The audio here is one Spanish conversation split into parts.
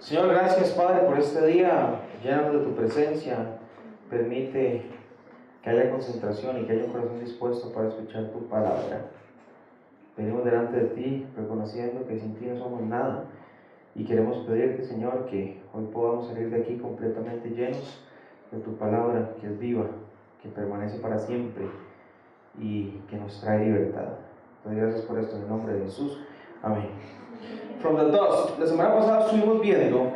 Señor, gracias, Padre, por este día. Llénanos de tu presencia. Permite que haya concentración y que haya un corazón dispuesto para escuchar tu palabra. Venimos delante de ti, reconociendo que sin ti no somos nada. Y queremos pedirte, Señor, que hoy podamos salir de aquí completamente llenos de tu palabra, que es viva, que permanece para siempre y que nos trae libertad. Te doy gracias por esto en el nombre de Jesús. Amén. From the dust. La semana pasada estuvimos viendo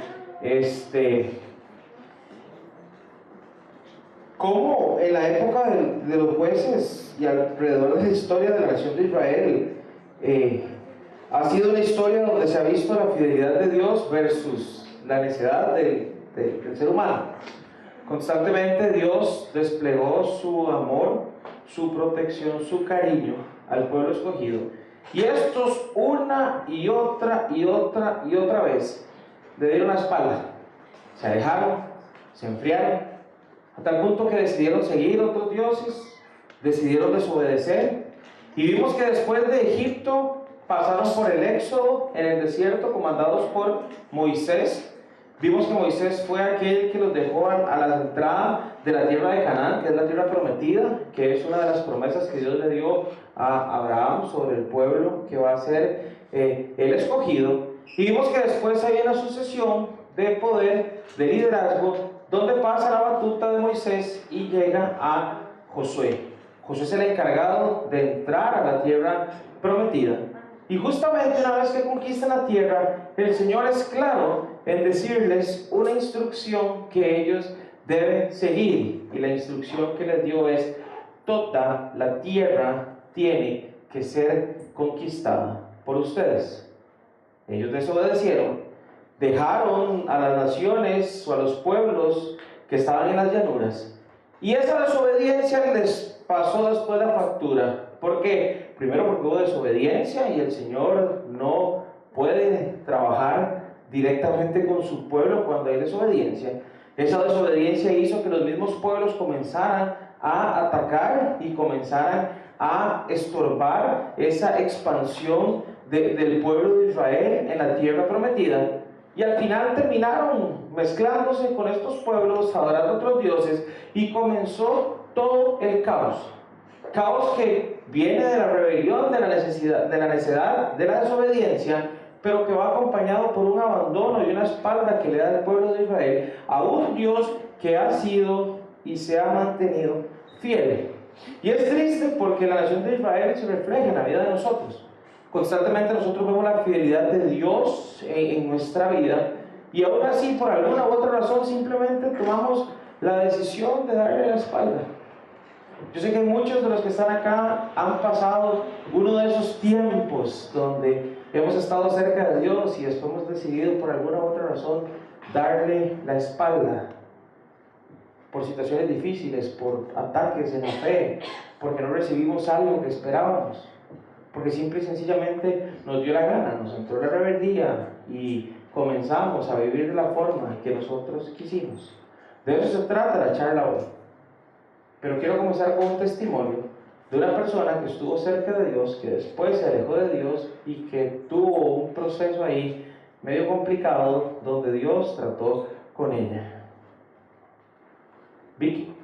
cómo en la época de los jueces y alrededor de la historia de la nación de Israel ha sido una historia donde se ha visto la fidelidad de Dios versus la necedad del ser humano. Constantemente Dios desplegó su amor, su protección, su cariño al pueblo escogido, y estos una y otra vez le dieron la espalda, se alejaron, se enfriaron, a tal punto que decidieron seguir otros dioses, decidieron desobedecer. Y vimos que después de Egipto pasaron por el éxodo en el desierto comandados por Moisés. Vimos que Moisés fue aquel que los dejó a la entrada de la tierra de Canaán, que es la tierra prometida, que es una de las promesas que Dios le dio a Abraham sobre el pueblo que va a ser el escogido. Y vimos que después hay una sucesión de poder, de liderazgo, donde pasa la batuta de Moisés y llega a Josué. Josué es el encargado de entrar a la tierra prometida. Y justamente una vez que conquistan la tierra, el Señor es claro en decirles una instrucción que ellos deben seguir. Y la instrucción que les dio es: toda la tierra tiene que ser conquistada por ustedes. Ellos desobedecieron, dejaron a las naciones o a los pueblos que estaban en las llanuras, y esa desobediencia les pasó después la factura. ¿Por qué? Primero porque hubo desobediencia y el Señor no puede trabajar directamente con su pueblo cuando hay desobediencia. Esa desobediencia hizo que los mismos pueblos comenzaran a atacar y comenzaran a estorbar esa expansión del pueblo de Israel en la tierra prometida. Y al final terminaron mezclándose con estos pueblos, adorando a otros dioses, y comenzó todo el caos. Caos que viene de la rebelión, de la necedad, de la desobediencia, pero que va acompañado por un abandono y una espalda que le da el pueblo de Israel a un Dios que ha sido y se ha mantenido fiel. Y es triste porque la nación de Israel se refleja en la vida de nosotros. Constantemente nosotros vemos la fidelidad de Dios en nuestra vida, y aún así, por alguna u otra razón, simplemente tomamos la decisión de darle la espalda. Yo sé que muchos de los que están acá han pasado uno de esos tiempos donde hemos estado cerca de Dios y después hemos decidido por alguna u otra razón darle la espalda, por situaciones difíciles, por ataques en la fe, porque no recibimos algo que esperábamos, porque simple y sencillamente nos dio la gana, nos entró la rebeldía y comenzamos a vivir de la forma que nosotros quisimos. De eso se trata la charla hoy. Pero quiero comenzar con un testimonio de una persona que estuvo cerca de Dios, que después se alejó de Dios y que tuvo un proceso ahí medio complicado donde Dios trató con ella. Vicky.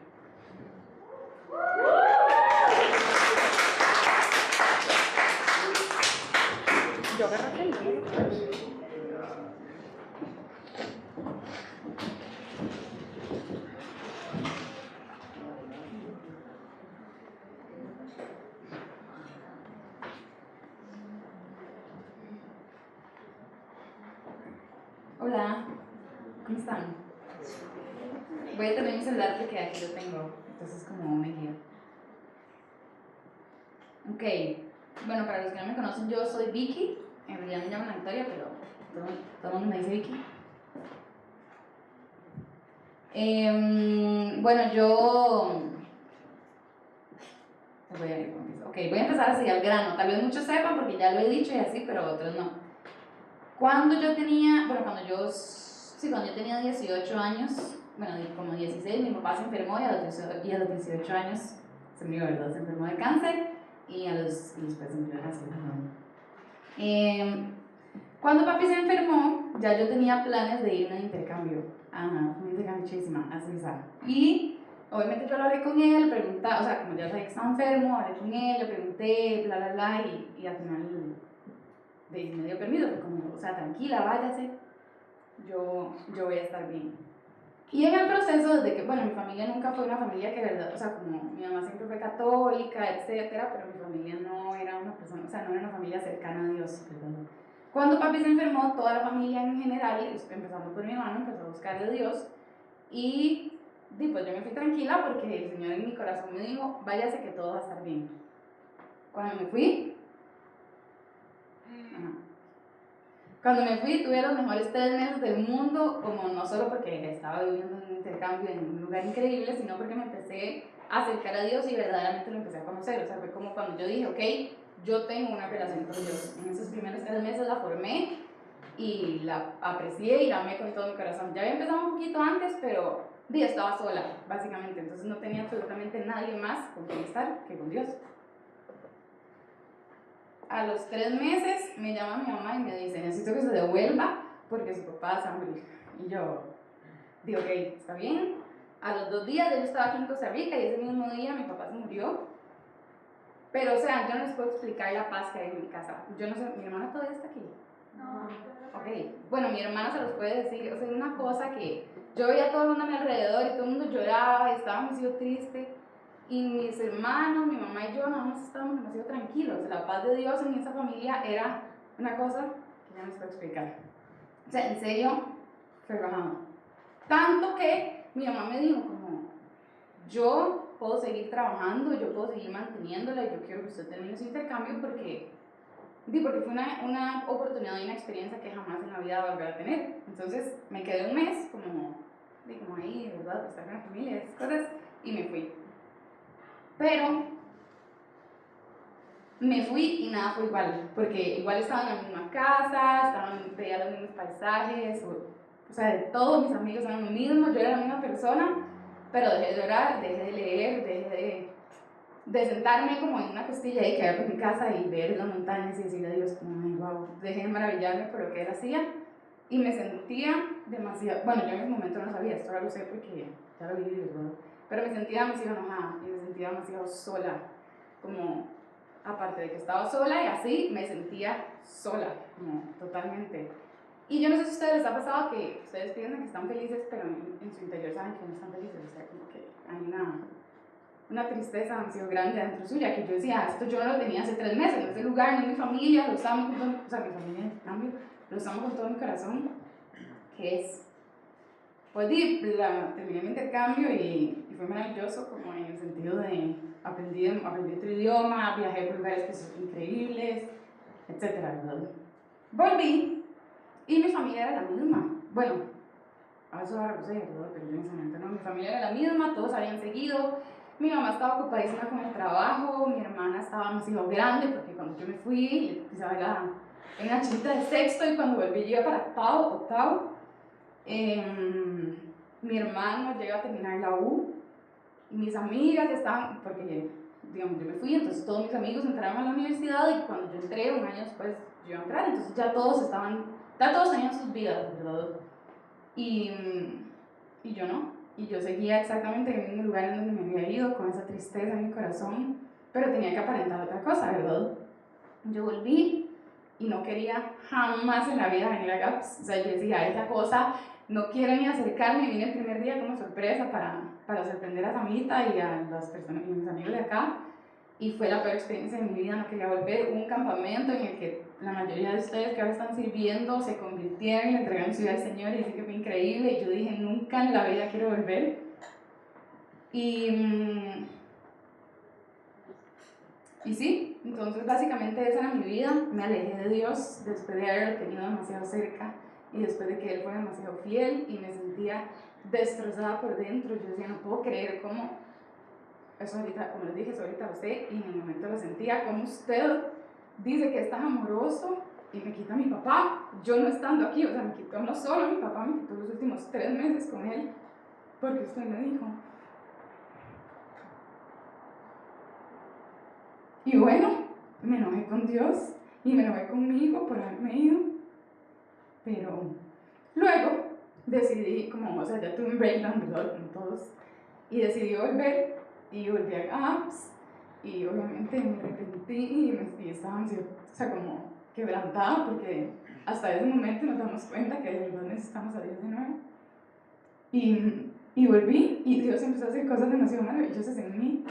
Yo agarré el libro. Hola, ¿cómo están? Voy a tener mi celular porque aquí lo tengo, entonces como me guío. Ok, bueno, para los que no me conocen, yo soy Vicky. En realidad me llaman Victoria, pero todo el mundo me dice Vicky. Bueno, yo... voy a empezar así al grano. Tal vez muchos sepan porque ya lo he dicho y así, pero otros no. Cuando yo tenía 18 años, bueno, como 16, mi papá se enfermó y a los 18 años se murió, ¿verdad? Se enfermó de cáncer y después se murió de cáncer. Cuando papi se enfermó, ya yo tenía planes de irme de intercambio. Ajá, un intercambio chísima, a Suiza. Y obviamente yo lo hablé con él, preguntaba, o sea, como ya sabía que estaba enfermo, hablé con él, le pregunté, bla, bla, bla, y al final me dio permiso, fue como, o sea, tranquila, váyase, yo voy a estar bien. Y en el proceso, desde que, bueno, mi familia nunca fue una familia que, verdad, o sea, como mi mamá siempre fue católica, etcétera, pero mi familia no era una persona, o sea, no era una familia cercana a Dios, ¿verdad? Cuando papi se enfermó, toda la familia en general, empezando por mi hermano, empezó a buscar de Dios, y pues yo me fui tranquila porque el Señor en mi corazón me dijo, váyase que todo va a estar bien. Cuando me fui, tuve los mejores 3 meses del mundo, como no solo porque estaba viviendo en un intercambio en un lugar increíble, sino porque me empecé a acercar a Dios y verdaderamente lo empecé a conocer. O sea, fue como cuando yo dije, ok, yo tengo una relación con Dios. En esos primeros 3 meses la formé y la aprecié y la amé con todo mi corazón. Ya había empezado un poquito antes, pero estaba sola, básicamente. Entonces no tenía absolutamente nadie más con quien estar que con Dios. A los 3 meses me llama mi mamá y me dice, necesito que se devuelva porque su papá se va a morir. Y yo digo, ok, está bien. A los 2 días yo estaba aquí en Costa Rica y ese mismo día mi papá se murió. Pero, o sea, yo no les puedo explicar la paz que hay en mi casa. Yo no sé, ¿mi hermana todavía está aquí? No. Ok, bueno, mi hermana se los puede decir. O sea, es una cosa que yo veía a todo el mundo a mi alrededor y todo el mundo lloraba y estaba demasiado triste. Y mis hermanos, mi mamá y yo nada más estábamos demasiado tranquilos. La paz de Dios en esa familia era una cosa que ya no les puedo explicar. O sea, en serio, fue bajado. Tanto que mi mamá me dijo como, yo puedo seguir trabajando, yo puedo seguir manteniéndola y yo quiero que usted termine su intercambio porque fue una oportunidad y una experiencia que jamás en la vida va a volver a tener. Entonces me quedé un mes como ahí, ¿verdad? Para estar con la familia, esas cosas, y me fui. Pero me fui y nada fue igual, porque igual estaba en la misma casa, veía los mismos paisajes, o sea, de todos mis amigos eran lo mismo, yo era la misma persona, pero dejé de orar, dejé de leer, dejé de sentarme como en una costilla y quedarme en mi casa y ver las montañas y decirle a Dios como, ay, wow, dejé de maravillarme por lo que Él hacía y me sentía demasiado, bueno, yo en ese momento no sabía, esto ahora lo sé porque ya lo viví, ¿verdad? Pero me sentía demasiado enojada y me sentía demasiado sola, como aparte de que estaba sola y así me sentía sola, como totalmente. Y yo no sé si a ustedes les ha pasado que ustedes piensan que están felices, pero en su interior saben que no están felices, o sea, como que hay una tristeza demasiado grande dentro suya, que yo decía, esto yo no lo tenía hace 3 meses, no es el lugar, ni mi familia, lo amo con todo, o sea, mi familia en cambio, lo amo con todo mi corazón, que es, pues terminé mi intercambio y fue maravilloso, como en el sentido de aprendí otro idioma, viajé por lugares que son increíbles, etcétera, ¿verdad? Volví y mi familia era la misma, bueno, a eso ahora lo sé, ¿verdad? Pero yo en ese momento no, mi familia era la misma, todos habían seguido, mi mamá estaba ocupadísima con el trabajo, mi hermana estaba demasiado grande porque cuando yo me fui, era una chiquita de sexto y cuando volví yo iba para octavo. Mi hermano llega a terminar la U y mis amigas estaban, porque digamos yo me fui, entonces todos mis amigos entraron a la universidad y cuando yo entré, un año después yo iba a entrar, entonces ya todos tenían sus vidas, ¿verdad? Y yo no, y yo seguía exactamente en el mismo lugar en donde me había ido, con esa tristeza en mi corazón, pero tenía que aparentar otra cosa, ¿verdad? Yo volví y no quería jamás en la vida venir a GAPS, o sea, yo decía, esa cosa, no quiero ni acercarme, vine el primer día como sorpresa para sorprender a Samita y a las personas y a mis amigos de acá, y fue la peor experiencia de mi vida, no quería volver. Hubo un campamento en el que la mayoría de ustedes que ahora están sirviendo se convirtieron y le entregaron su vida al Señor y dicen que fue increíble y yo dije, nunca en la vida quiero volver. Y sí, entonces básicamente esa era mi vida, me alejé de Dios después de haberlo tenido demasiado cerca y después de que Él fue demasiado fiel y me sentía destrozada por dentro. Yo decía, no puedo creer cómo, eso ahorita, como les dije, eso ahorita lo sé y en el momento lo sentía, como usted dice que es tan amoroso y me quita a mi papá, yo no estando aquí, o sea, me quitó no solo a mi papá, me quitó los últimos 3 meses con él, porque usted me dijo. Y bueno, me enojé con Dios y me enojé conmigo por haberme ido. Pero luego decidí, como, o sea, ya tuve un breakdown, ¿verdad? Como todos, y decidí volver, y volví a GAPS, y obviamente me arrepentí, y estaba, o sea, como quebrantada, porque hasta ese momento nos damos cuenta que de verdad necesitamos a Dios de nuevo. Y volví, y Dios empezó a hacer cosas demasiado maravillosas en mí.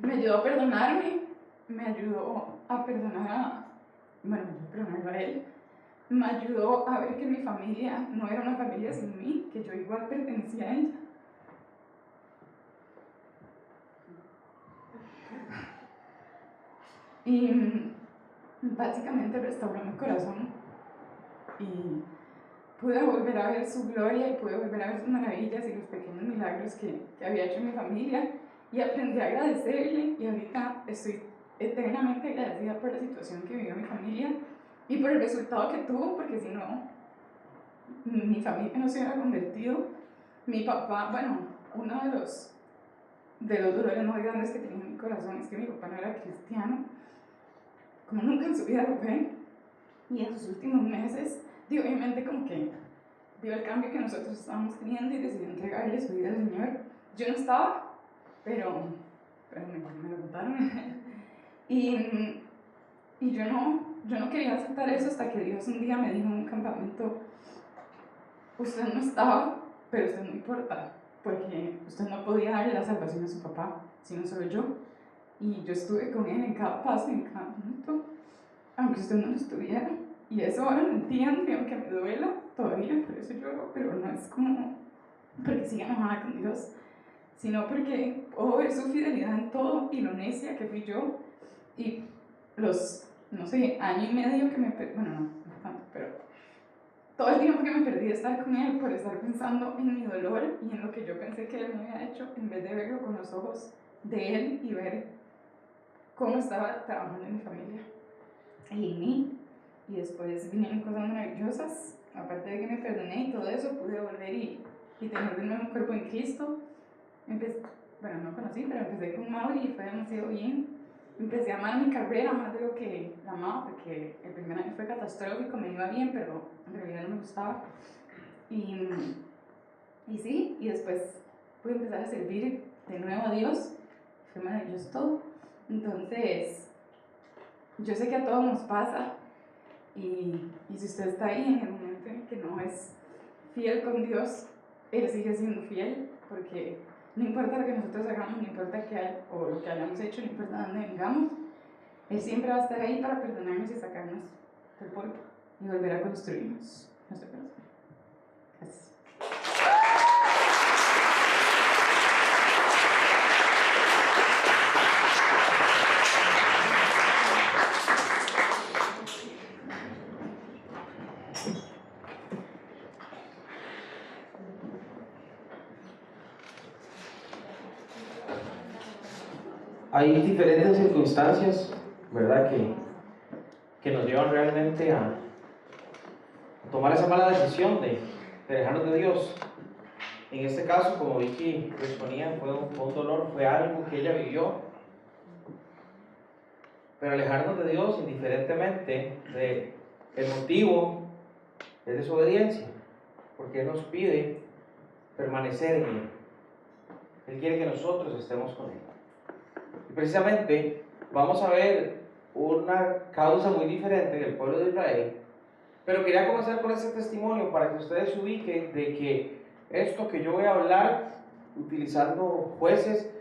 Me ayudó a perdonarme, me ayudó a perdonar perdonarlo a él. Me ayudó a ver que mi familia no era una familia sin mí, que yo igual pertenecía a ella. Y básicamente restauró mi corazón y pude volver a ver su gloria y pude volver a ver sus maravillas y los pequeños milagros que había hecho mi familia, y aprendí a agradecerle, y ahorita estoy eternamente agradecida por la situación que vivió mi familia y por el resultado que tuvo, porque si no, mi familia no se hubiera convertido. Mi papá, bueno, uno de los dolores más grandes que tenía en mi corazón es que mi papá no era cristiano, como nunca en su vida lo fue, y en sus últimos meses, obviamente como que vio el cambio que nosotros estábamos teniendo y decidió entregarle su vida al Señor. Yo no estaba, pero me lo contaron. y yo no quería aceptar eso hasta que Dios un día me dijo en un campamento: usted no estaba, pero usted no importa, porque usted no podía darle la salvación a su papá, sino solo yo. Y yo estuve con él en cada paso, en cada minuto, aunque usted no lo estuviera. Y eso ahora lo entiendo, y aunque me duela todavía, por eso lloro, pero no es como porque siga enojada con Dios, sino porque puedo ver su fidelidad en todo y lo necia que fui yo, y los, no sé, año y medio que me perdí, bueno, no tanto, pero todo el tiempo que me perdí de estar con él por estar pensando en mi dolor y en lo que yo pensé que él me había hecho, en vez de verlo con los ojos de él y ver cómo estaba trabajando en mi familia y en mí. Y después vinieron cosas maravillosas, aparte de que me perdoné y todo eso, pude volver y tener de nuevo un cuerpo en Cristo. No conocí, pero empecé con Mauri y fue demasiado bien. Empecé a amar mi carrera más de lo que la amaba, porque el primer año fue catastrófico, me iba bien, pero en realidad no me gustaba. Y sí, y después pude empezar a servir de nuevo a Dios, fue maravilloso todo. Entonces, yo sé que a todos nos pasa, y si usted está ahí en el momento en que no es fiel con Dios, Él sigue siendo fiel, porque no importa lo que nosotros hagamos, no importa o lo que hayamos hecho, no importa dónde vengamos, Él siempre va a estar ahí para perdonarnos y sacarnos del polvo y volver a construirnos nuestro corazón. Gracias. Hay diferentes circunstancias, ¿verdad?, que nos llevan realmente a tomar esa mala decisión de dejarnos de Dios. En este caso, como Vicky exponía, fue un dolor, fue algo que ella vivió. Pero alejarnos de Dios, indiferentemente el motivo, es desobediencia, porque Él nos pide permanecer en Él. Él quiere que nosotros estemos con Él. Y precisamente vamos a ver una causa muy diferente del pueblo de Israel, pero quería comenzar con ese testimonio para que ustedes se ubiquen de que esto que yo voy a hablar utilizando jueces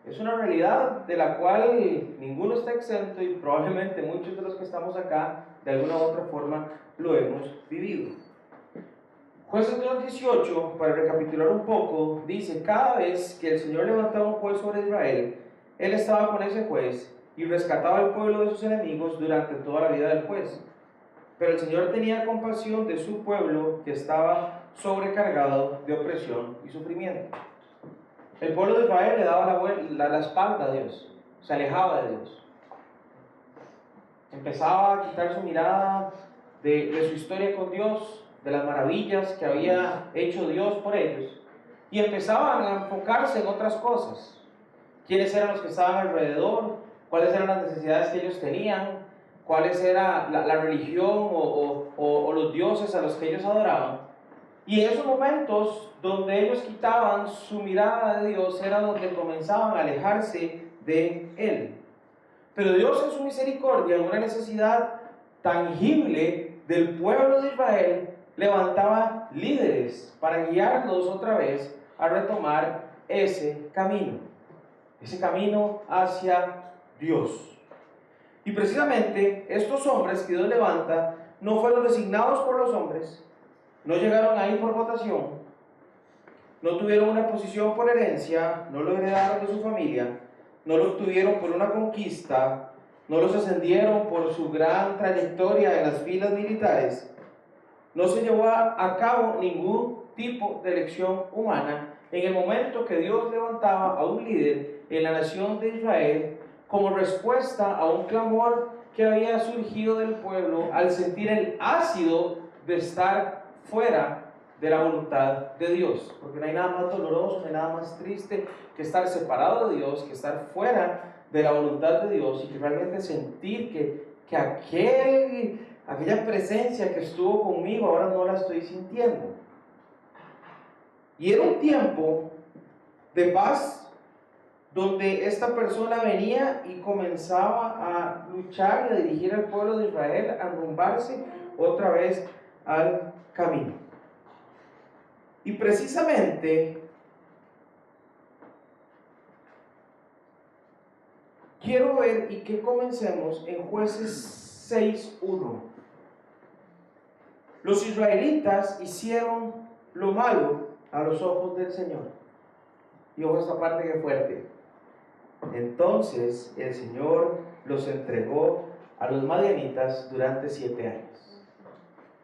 es una realidad de la cual ninguno está exento, y probablemente muchos de los que estamos acá de alguna u otra forma lo hemos vivido. Jueces 2:18, para recapitular un poco, dice: cada vez que el Señor levantaba un juez sobre Israel, Él estaba con ese juez y rescataba al pueblo de sus enemigos durante toda la vida del juez. Pero el Señor tenía compasión de su pueblo, que estaba sobrecargado de opresión y sufrimiento. El pueblo de Israel le daba la espalda a Dios, se alejaba de Dios. Empezaba a quitar su mirada de su historia con Dios, de las maravillas que había hecho Dios por ellos, y empezaban a enfocarse en otras cosas. ¿Quiénes eran los que estaban alrededor? ¿Cuáles eran las necesidades que ellos tenían? cuáles era la religión o los dioses a los que ellos adoraban. Y en esos momentos donde ellos quitaban su mirada de Dios era donde comenzaban a alejarse de Él. Pero Dios en su misericordia, en una necesidad tangible del pueblo de Israel, levantaba líderes para guiarlos otra vez a retomar ese camino hacia Dios. Y precisamente estos hombres que Dios levanta no fueron designados por los hombres, no llegaron ahí por votación, no tuvieron una posición por herencia, no lo heredaron de su familia, no lo obtuvieron por una conquista, no los ascendieron por su gran trayectoria en las filas militares, no se llevó a cabo ningún tipo de elección humana en el momento que Dios levantaba a un líder en la nación de Israel como respuesta a un clamor que había surgido del pueblo al sentir el ácido de estar fuera de la voluntad de Dios, porque no hay nada más doloroso, no hay nada más triste que estar separado de Dios, que estar fuera de la voluntad de Dios y que realmente sentir que aquella presencia que estuvo conmigo ahora no la estoy sintiendo. Y era un tiempo de paz donde esta persona venía y comenzaba a luchar y a dirigir al pueblo de Israel a rumbarse otra vez al camino. Y precisamente quiero ver y que comencemos en Jueces 6:1. Los israelitas hicieron lo malo a los ojos del Señor. Y ojo esta parte que es fuerte. Entonces el Señor los entregó a los madianitas durante 7 años.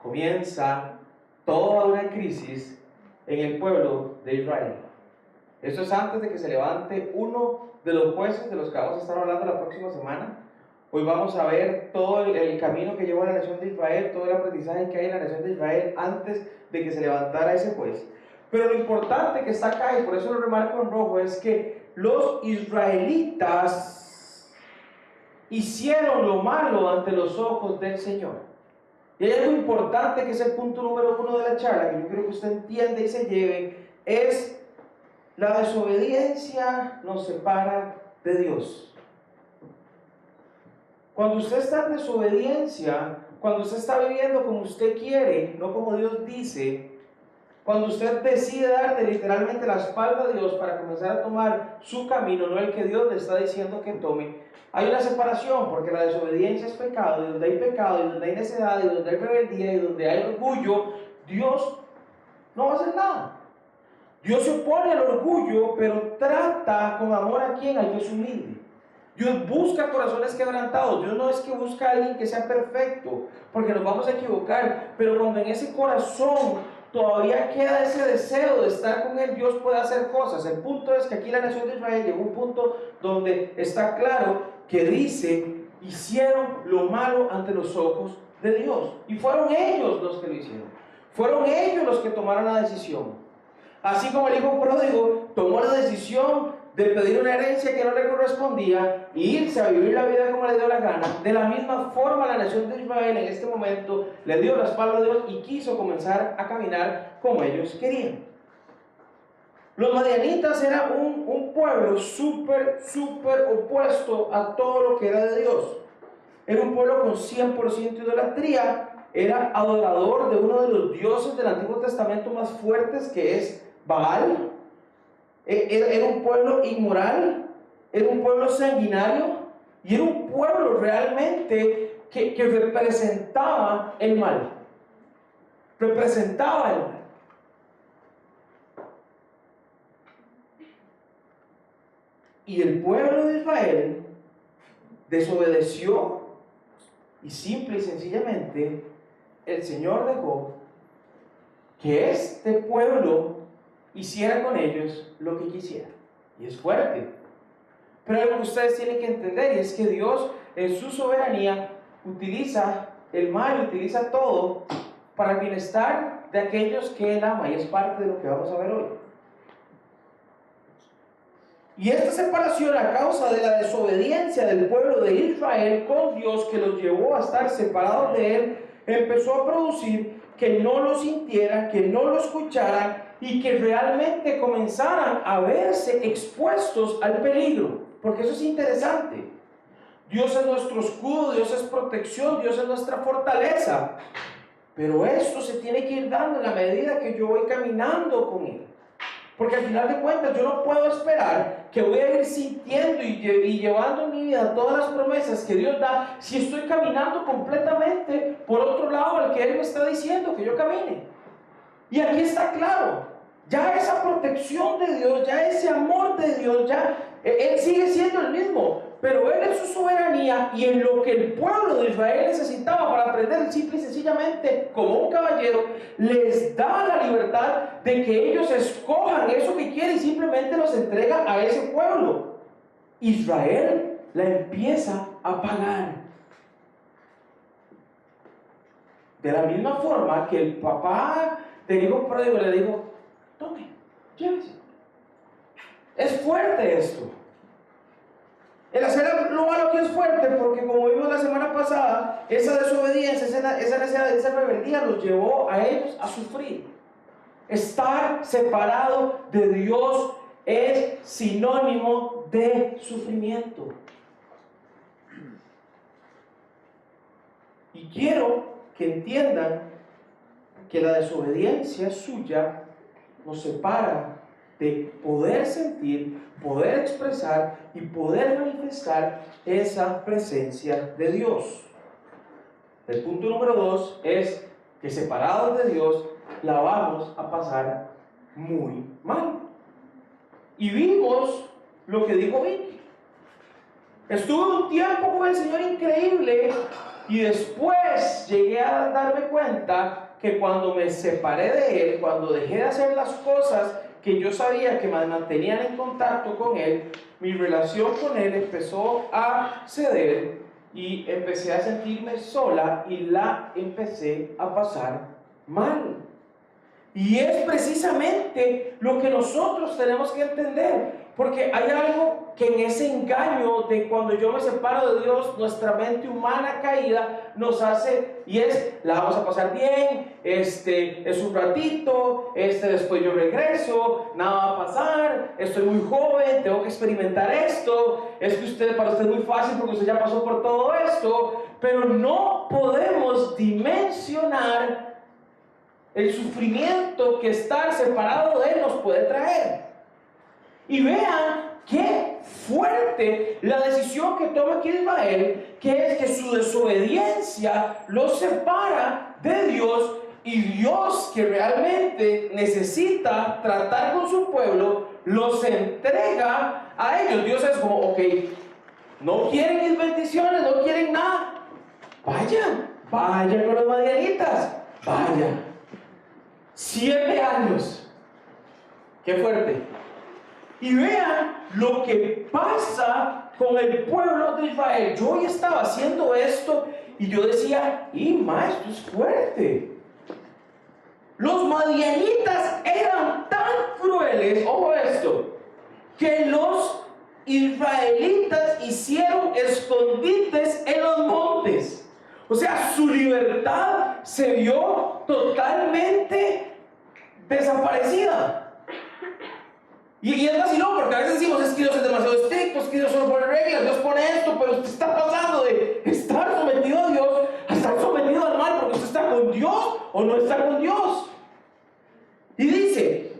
Comienza toda una crisis en el pueblo de Israel. Esto es antes de que se levante uno de los jueces de los que vamos a estar hablando la próxima semana. Hoy vamos a ver todo el camino que llevó a la nación de Israel, todo el aprendizaje que hay en la nación de Israel antes de que se levantara ese juez. Pero lo importante que está acá, y por eso lo remarco en rojo, es que los israelitas hicieron lo malo ante los ojos del Señor. Y hay algo importante que es el punto número 1 de la charla, que yo creo que usted entienda y se lleve, es la desobediencia nos separa de Dios. Cuando usted está en desobediencia, cuando usted está viviendo como usted quiere, no como Dios dice, cuando usted decide darle literalmente la espalda a Dios para comenzar a tomar su camino, no el que Dios le está diciendo que tome, hay una separación, porque la desobediencia es pecado, y donde hay pecado, y donde hay necedad, y donde hay rebeldía, y donde hay orgullo, Dios no va a hacer nada. Dios se opone al orgullo, pero trata con amor a quien, al Dios humilde. Dios busca corazones quebrantados. Dios no es que busca a alguien que sea perfecto, porque nos vamos a equivocar, pero cuando en ese corazón todavía queda ese deseo de estar con Él, Dios puede hacer cosas. El punto es que aquí la nación de Israel llegó a un punto donde está claro que dice, hicieron lo malo ante los ojos de Dios. Y fueron ellos los que lo hicieron. Fueron ellos los que tomaron la decisión. Así como el hijo pródigo tomó la decisión de pedir una herencia que no le correspondía e irse a vivir la vida como le dio la gana, de la misma forma la nación de Israel en este momento le dio la espalda a Dios y quiso comenzar a caminar como ellos querían. Los madianitas eran un pueblo súper opuesto a todo lo que era de Dios. Era un pueblo con 100% idolatría, era adorador de uno de los dioses del Antiguo Testamento más fuertes, que es Baal. Era un pueblo inmoral, era un pueblo sanguinario y era un pueblo realmente que representaba el mal. Representaba el mal. Y el pueblo de Israel desobedeció y simple y sencillamente el Señor dejó que este pueblo hiciera con ellos lo que quisiera. Y es fuerte. Pero algo que ustedes tienen que entender, y es que Dios en su soberanía utiliza el mal, utiliza todo para el bienestar de aquellos que Él ama, y es parte de lo que vamos a ver hoy. Y esta separación a causa de la desobediencia del pueblo de Israel con Dios, que los llevó a estar separados de Él, empezó a producir que no lo sintieran, que no lo escucharan y que realmente comenzaran a verse expuestos al peligro. Porque eso es interesante. Dios es nuestro escudo, Dios es protección, Dios es nuestra fortaleza. Pero esto se tiene que ir dando en la medida que yo voy caminando con Él. Porque al final de cuentas yo no puedo esperar que voy a ir sintiendo y llevando en mi vida todas las promesas que Dios da si estoy caminando completamente por otro lado al que Él me está diciendo que yo camine. Y aquí está claro, ya esa protección de Dios, ya ese amor de Dios, ya Él sigue siendo el mismo, pero Él en su soberanía y en lo que el pueblo de Israel necesitaba para aprender simple y sencillamente como un caballero, les da la libertad de que ellos escojan eso que quieren y simplemente los entrega a ese pueblo. Israel la empieza a pagar. De la misma forma que el papá del hijo pródigo le dijo: tome, llévese. Es fuerte esto. El hacer lo malo aquí es fuerte porque, como vimos la semana pasada, esa desobediencia, esa rebeldía los llevó a ellos a sufrir. Estar separado de Dios es sinónimo de sufrimiento. Y quiero que entiendan que la desobediencia suya nos separa de poder sentir, poder expresar y poder manifestar esa presencia de Dios. El punto número 2 es que separados de Dios la vamos a pasar muy mal. Y vimos lo que dijo Vicky. Estuve un tiempo con el Señor increíble y después llegué a darme cuenta que cuando me separé de Él, cuando dejé de hacer las cosas que yo sabía que me mantenían en contacto con Él, mi relación con Él empezó a ceder y empecé a sentirme sola y la empecé a pasar mal. Y es precisamente lo que nosotros tenemos que entender, porque hay algo que en ese engaño de cuando yo me separo de Dios, nuestra mente humana caída nos hace, y es: la vamos a pasar bien, es un ratito, después yo regreso, nada va a pasar, estoy muy joven, tengo que experimentar esto, es que para usted es muy fácil porque usted ya pasó por todo esto, pero no podemos dimensionar el sufrimiento que estar separado de Él nos puede traer. Y vean qué fuerte la decisión que toma aquí Israel, que es que su desobediencia los separa de Dios, y Dios, que realmente necesita tratar con su pueblo, los entrega a ellos. Dios es como: ok, no quieren mis bendiciones, no quieren nada, vayan con los madianitas, vayan. 7 años. Qué fuerte. Y vean lo que pasa con el pueblo de Israel. Yo hoy estaba haciendo esto y yo decía: esto es fuerte. Los madianitas eran tan crueles, ojo esto, que los israelitas hicieron escondites en los montes. O sea, su libertad se vio totalmente desaparecida. Y es vacilón, porque a veces decimos: es que Dios es demasiado estricto, es que Dios solo pone reglas, Dios pone esto, pero usted está pasando de estar sometido a Dios a estar sometido al mal, porque usted está con Dios o no está con Dios. Y dice: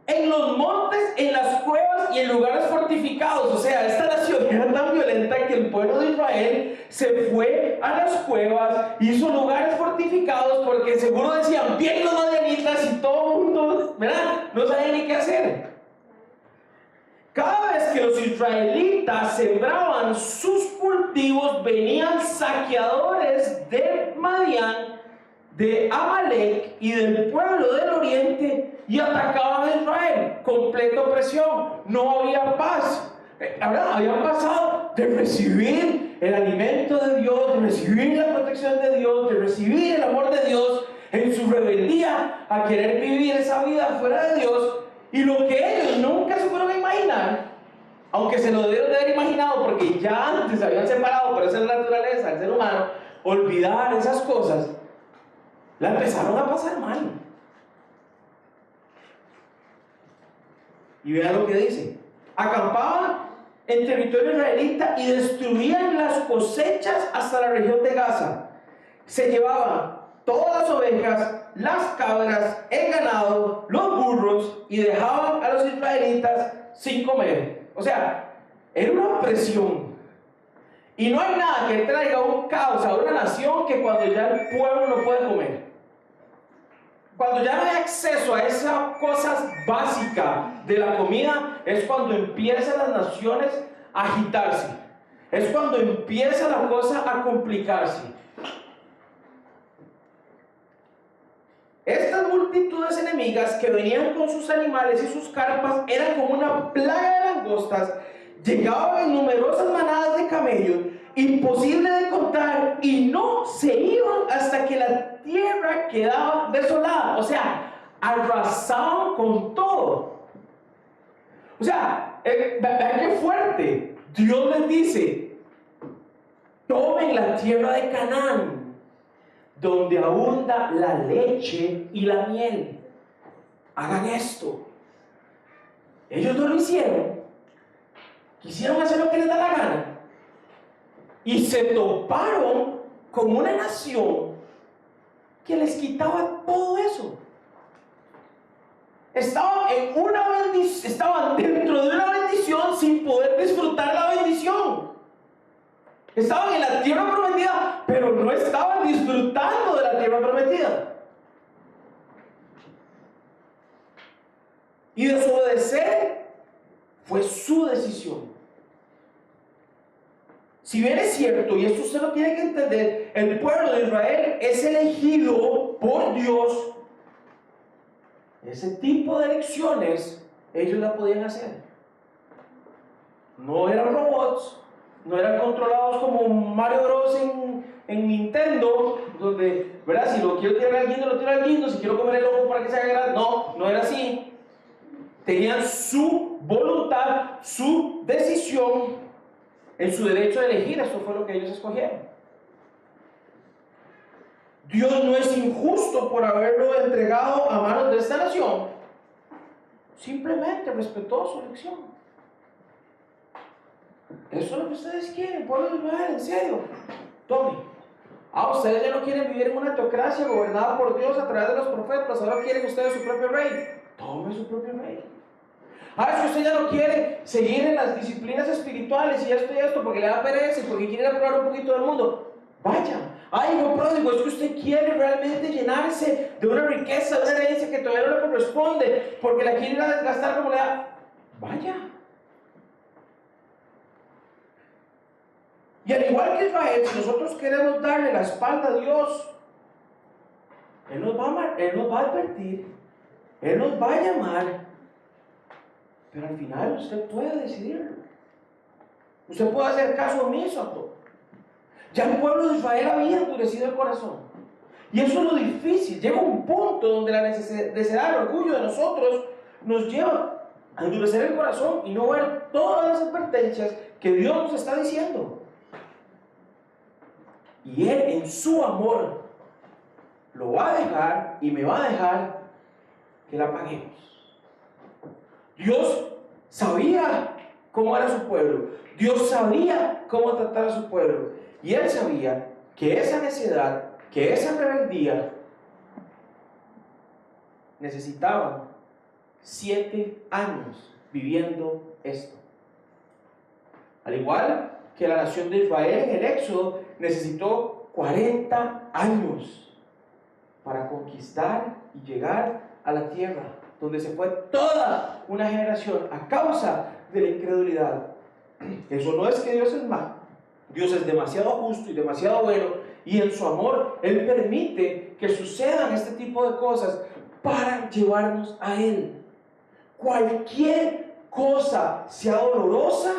en los montes, en las cuevas y en lugares fortificados. O sea, esta nación era tan violenta que el pueblo de Israel se fue a las cuevas, hizo lugares fortificados, porque seguro decían: bien los madianitas, y todo el mundo, ¿verdad?, no sabía ni qué hacer. Cada vez que los israelitas sembraban sus cultivos, venían saqueadores de Madián, de Amalek y del pueblo del oriente y atacaban a Israel. Completa opresión, no había paz. Ahora habían pasado de recibir el alimento de Dios, de recibir la protección de Dios, de recibir el amor de Dios, en su rebeldía a querer vivir esa vida fuera de Dios. Y lo que ellos nunca se fueron a imaginar aunque se lo debieron de haber imaginado porque ya antes se habían separado, pero esa es la naturaleza del ser humano, olvidar esas cosas, la empezaron a pasar mal. Y vean lo que dice: acampaban en territorio israelita y destruían las cosechas hasta la región de Gaza. Se llevaban todas las ovejas, las cabras, el ganado, los burros, y dejaban a los israelitas sin comer. O sea, era una presión. Y no hay nada que traiga un caos a una nación que cuando ya el pueblo no puede comer. Cuando ya no hay acceso a esas cosas básicas de la comida, es cuando empiezan las naciones a agitarse. Es cuando empieza la cosa a complicarse. Estas multitudes enemigas que venían con sus animales y sus carpas eran como una plaga de langostas, llegaban en numerosas manadas de camellos, imposible de contar, y no se iban hasta que la tierra quedaba desolada. O sea, arrasaban con todo. O sea, vean qué fuerte. Dios les dice: tomen la tierra de Canaán, donde abunda la leche y la miel. Hagan esto. Ellos no lo hicieron. Quisieron hacer lo que les da la gana. Y se toparon con una nación que les quitaba todo eso. Estaban dentro de una bendición sin poder disfrutar la bendición. Estaban en la tierra prometida, pero no estaban disfrutando de la tierra prometida. Y desobedecer fue su decisión. Si bien es cierto, y esto usted lo tiene que entender, el pueblo de Israel es elegido por Dios, ese tipo de elecciones ellos la podían hacer. No eran robots, no eran controlados como Mario Bros en Nintendo, donde, ¿verdad? Si lo quiero tirar al guindo, lo tiro al guindo, si quiero comer el ojo para que se haga grande. No, no era así. Tenían su voluntad, su decisión, en su derecho de elegir. Esto fue lo que ellos escogieron. Dios no es injusto por haberlo entregado a manos de esta nación. Simplemente respetó su elección. Eso es lo que ustedes quieren, pueblo de Israel, en serio. Tome. Ustedes ya no quieren vivir en una teocracia gobernada por Dios a través de los profetas. Ahora quieren ustedes su propio rey. Tome su propio rey. Es que usted ya no quiere seguir en las disciplinas espirituales y esto, porque le da pereza y porque quiere ir a probar un poquito del mundo. Vaya. Hijo pródigo, es que usted quiere realmente llenarse de una riqueza, de una herencia que todavía no le corresponde, porque la quiere ir a desgastar como le da. Vaya. Y al igual que Israel, si nosotros queremos darle la espalda a Dios, Él nos va a advertir, Él nos va a llamar. Pero al final usted puede decidirlo. Usted puede hacer caso omiso a todo. Ya el pueblo de Israel había endurecido el corazón. Y eso es lo difícil. Llega un punto donde la necesidad, el orgullo de nosotros nos lleva a endurecer el corazón y no ver todas las advertencias que Dios nos está diciendo. Y Él en su amor lo va a dejar y me va a dejar que la paguemos. Dios sabía cómo era su pueblo. Dios sabía cómo tratar a su pueblo. Y Él sabía que esa necedad, que esa rebeldía necesitaban 7 años viviendo esto. Al igual que la nación de Israel en el Éxodo necesitó 40 años para conquistar y llegar a la tierra donde se fue toda una generación a causa de la incredulidad. Eso no es que Dios es malo. Dios es demasiado justo y demasiado bueno, y en su amor Él permite que sucedan este tipo de cosas para llevarnos a Él. Cualquier cosa sea dolorosa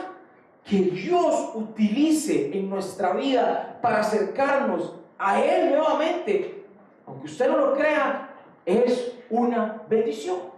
que Dios utilice en nuestra vida para acercarnos a Él nuevamente, aunque usted no lo crea, es una bendición.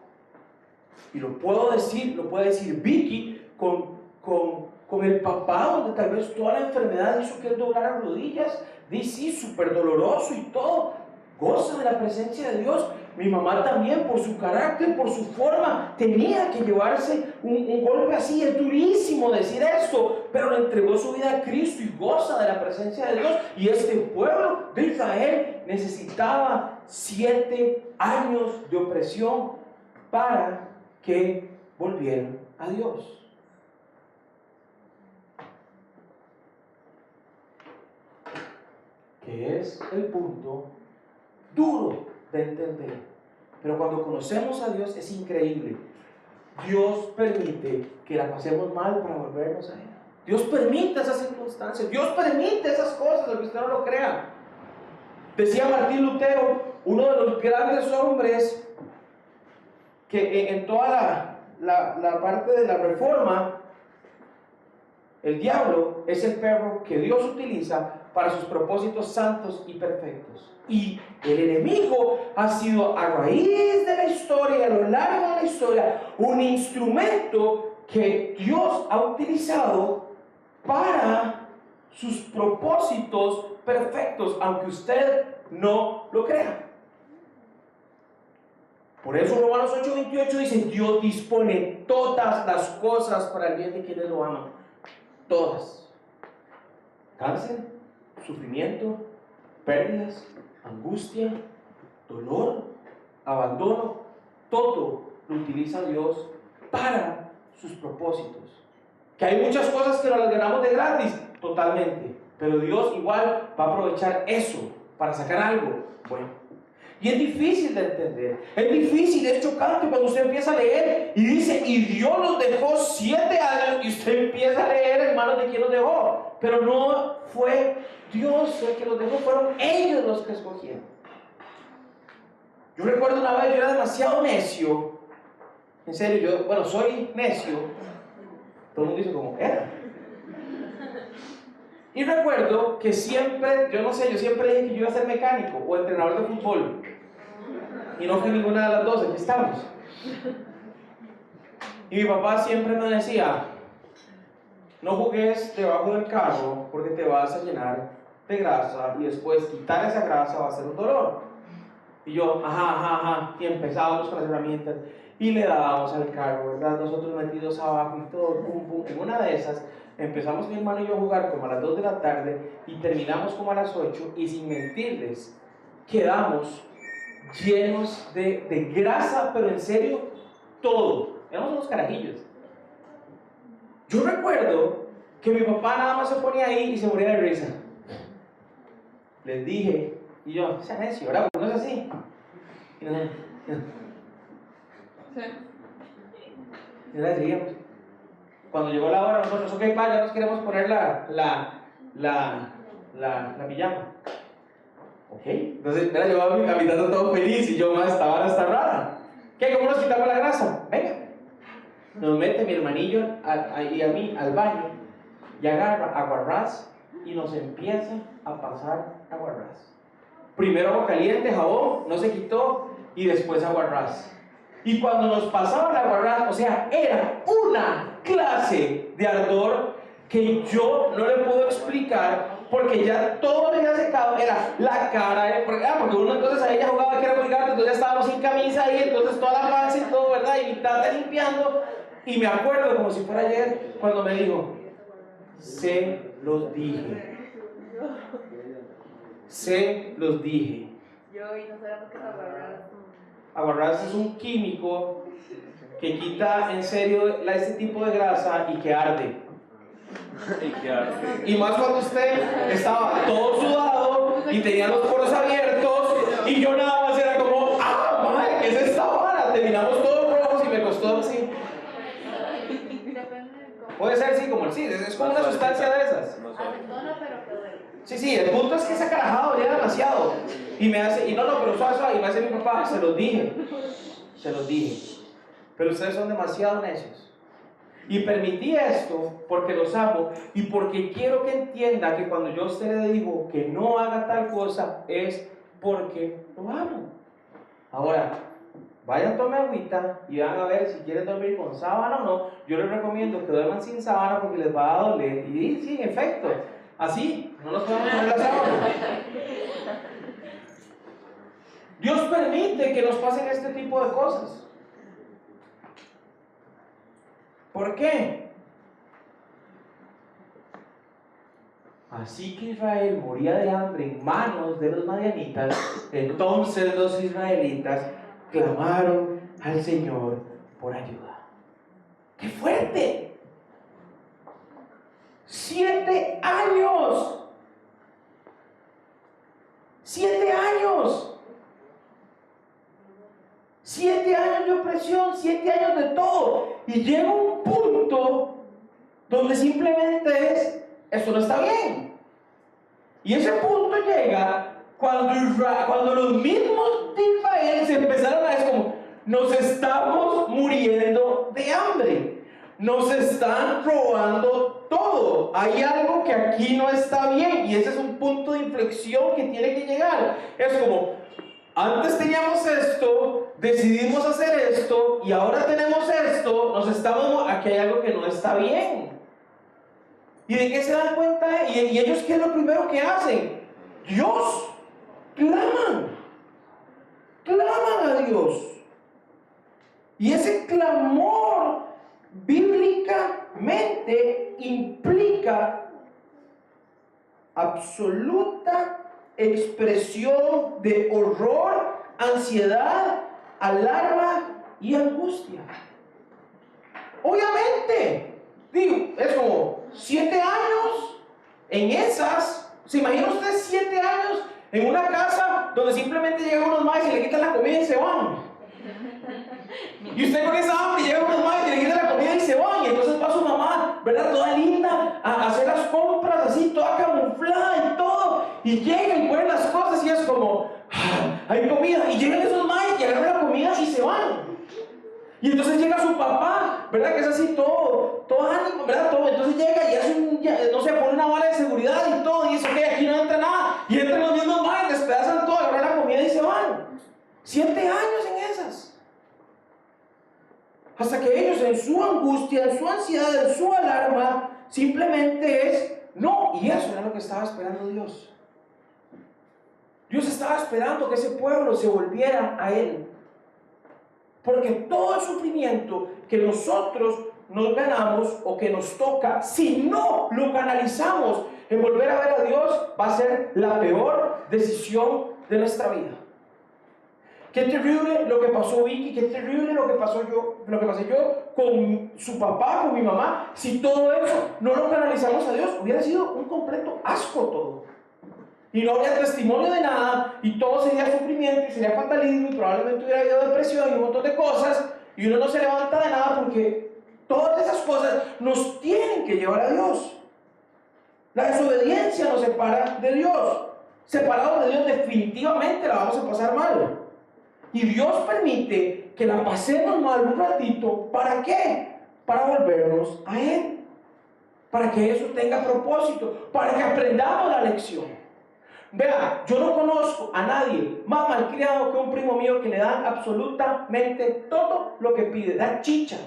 Y lo puede decir Vicky con con el papá, donde tal vez toda la enfermedad hizo que él doblara rodillas. Dice, sí, súper doloroso y todo. Goza de la presencia de Dios. Mi mamá también, por su carácter, por su forma, tenía que llevarse un golpe así. Es durísimo decir esto, pero le entregó su vida a Cristo y goza de la presencia de Dios. Y este pueblo de Israel necesitaba 7 años de opresión para que volvieran a Dios. Que es el punto duro de entender. Pero cuando conocemos a Dios es increíble. Dios permite que la pasemos mal para volvernos a Él. Dios permite esas circunstancias. Dios permite esas cosas, aunque usted no lo crea. Decía Martín Lutero, uno de los grandes hombres que en toda la parte de la reforma, el diablo es el perro que Dios utiliza para sus propósitos santos y perfectos. Y el enemigo ha sido, a raíz de la historia, a lo largo de la historia, un instrumento que Dios ha utilizado para sus propósitos perfectos, aunque usted no lo crea. Por eso Romanos 8:28 dice, Dios dispone todas las cosas para el bien de quienes lo aman. Todas. Cáncer, sufrimiento, pérdidas, angustia, dolor, abandono, todo lo utiliza Dios para sus propósitos. Que hay muchas cosas que nos las ganamos de gratis, totalmente, pero Dios igual va a aprovechar eso para sacar algo bueno. Y es difícil de entender, es difícil, es chocante cuando usted empieza a leer y dice, y Dios los dejó 7 años, y usted empieza a leer, hermanos, de quién los dejó. Pero no fue Dios el que los dejó, fueron ellos los que escogieron. Yo recuerdo una vez, yo era demasiado necio, en serio, soy necio, todo el mundo dice como, era. Y recuerdo que siempre, yo siempre dije que yo iba a ser mecánico o entrenador de fútbol. Y no fui ninguna de las dos, aquí estamos. Y mi papá siempre me decía, no jugues debajo del carro porque te vas a llenar de grasa y después quitar esa grasa va a ser un dolor. Y yo, ajá, y empezábamos con las herramientas y le dábamos al carro, ¿verdad? Nosotros metidos abajo y todo, pum, pum. En una de esas empezamos mi hermano y yo a jugar como a las 2 de la tarde y terminamos como a las 8 y sin mentirles, quedamos llenos de grasa, pero en serio, todo. Éramos unos carajillos. Yo recuerdo que mi papá nada más se ponía ahí y se moría de risa. Les dije, y yo, sea necio, ¿verdad? Porque no es así. Y no, y ahora seguíamos. Cuando llegó la hora, nosotros, ok, pa, ya nos queremos poner la pijama. Ok, entonces era yo a mitad todo feliz y yo más, esta vara está rara. ¿Qué? ¿Cómo nos quitamos la grasa? Venga. Nos mete mi hermanillo y a mí al baño y agarra aguarrás y nos empieza a pasar aguarrás. Primero agua caliente, jabón, no se quitó y después aguarrás. Y cuando nos pasaba el aguarrás, o sea, era una clase de ardor que yo no le puedo explicar porque ya todo me había secado, era la cara, porque uno entonces ahí ya jugaba que era muy gato, entonces ya estábamos sin camisa ahí, entonces toda la panza y todo, ¿verdad? Y mi tata limpiando, y me acuerdo como si fuera ayer, cuando me dijo, se los dije. Se los dije. Yo y no sabemos qué es aguarrás. Aguarrás es un químico que quita en serio este tipo de grasa y que arde. Y más cuando usted estaba todo sudado y tenía los poros abiertos y yo nada más era como, madre, ¿qué es esta vara? Terminamos todos rojos y me costó así. Puede ser así como el sí, es como una sustancia de esas. Sí, el punto es que ese carajado olía demasiado. Y me hace, y no, pero suave, y me hace mi papá, se los dije. Pero ustedes son demasiado necios. Y permití esto porque los amo y porque quiero que entienda que cuando yo a usted le digo que no haga tal cosa es porque lo amo. Ahora, Vayan, tomen agüita y van a ver si quieren dormir con sábana o no. Yo les recomiendo que duerman sin sábana porque les va a doler. Y sí, en efecto, así, no nos podemos poner la sábana. Dios permite que nos pasen este tipo de cosas. ¿Por qué? Así que Israel moría de hambre en manos de los madianitas. Entonces los israelitas clamaron al Señor por ayuda. ¡Qué fuerte! 7 años. 7 años. 7 años de opresión, 7 años de todo. Y llega un punto donde simplemente es, esto no está bien. Y ese punto llega cuando los mismos de Israel se empezaron a decir como, nos estamos muriendo de hambre, nos están robando todo, hay algo que aquí no está bien. Y ese es un punto de inflexión que tiene que llegar. Es como, antes teníamos esto, decidimos hacer esto y ahora tenemos esto, aquí hay algo que no está bien. ¿Y de qué se dan cuenta? ¿Y ellos qué es lo primero que hacen? Dios, claman a Dios. Y ese clamor bíblicamente implica absoluta expresión de horror, ansiedad, alarma y angustia. Obviamente, digo, es como 7 años en esas. ¿Se imagina usted 7 años en una casa donde simplemente llegan unos más y le quitan la comida y se van? Y usted con esa hambre llega unos más y le quitan la comida y se van. Y entonces va su mamá, ¿verdad? Toda linda, a hacer las compras así, toda camuflada y todo. Y llegan y ponen las cosas y es como, hay comida. Y llegan esos más y agarran la comida y se van. Y entonces llega su papá, ¿verdad? Que es así todo ánimo, ¿verdad? Todo. Entonces llega y hace no sé, pone una vara de seguridad y todo. Y dice, ok, aquí no entra nada. Y entran los mismos más, despedazan todo, agarran la comida y se van. 7 años en esas. Hasta que ellos en su angustia, en su ansiedad, en su alarma, simplemente es no. Y eso era lo que estaba esperando Dios. Dios estaba esperando que ese pueblo se volviera a Él. Porque todo el sufrimiento que nosotros nos ganamos o que nos toca, si no lo canalizamos en volver a ver a Dios, va a ser la peor decisión de nuestra vida. Qué terrible lo que pasó Vicky, qué terrible lo que pasé yo con su papá, con mi mamá. Si todo eso no lo canalizamos a Dios, hubiera sido un completo asco todo. Y no habría testimonio de nada, y todo sería sufrimiento, y sería fatalismo, y probablemente hubiera habido depresión y un montón de cosas, y uno no se levanta de nada porque todas esas cosas nos tienen que llevar a Dios. La desobediencia nos separa de Dios. Separados de Dios definitivamente la vamos a pasar mal. Y Dios permite que la pasemos mal un ratito. ¿Para qué? Para volvernos a Él. Para que eso tenga propósito. Para que aprendamos la lección. Vea, yo no conozco a nadie más malcriado que un primo mío que le dan absolutamente todo lo que pide. Da chicha.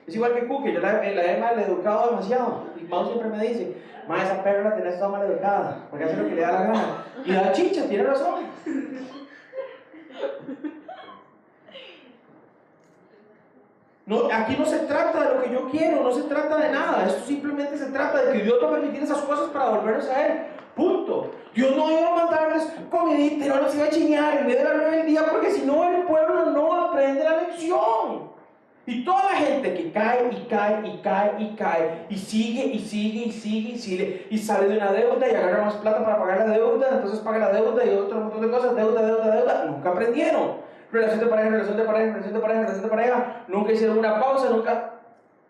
Es igual que Cookie. Yo la he mal educado demasiado. Y Mau siempre me dice, ma, esa perra la tenés toda mal educada. Porque hace lo que le da la gana. Y da chicha, tiene razón. No, aquí no se trata de lo que yo quiero, no se trata de nada. Esto simplemente se trata de que Dios va a permitir esas cosas para volvernos a Él. Punto. Dios no iba a mandarles comidita y no los iba a chinear en medio de la rebeldía, porque si no el pueblo no aprende la lección. Y toda la gente que cae y cae y cae y cae y sigue y sigue y sigue y sigue y sale de una deuda y agarra más plata para pagar la deuda, entonces paga la deuda y otro montón de cosas, deuda, nunca aprendieron. Relación de pareja, relación de pareja, relación de pareja, relación de pareja, nunca hicieron una pausa, nunca.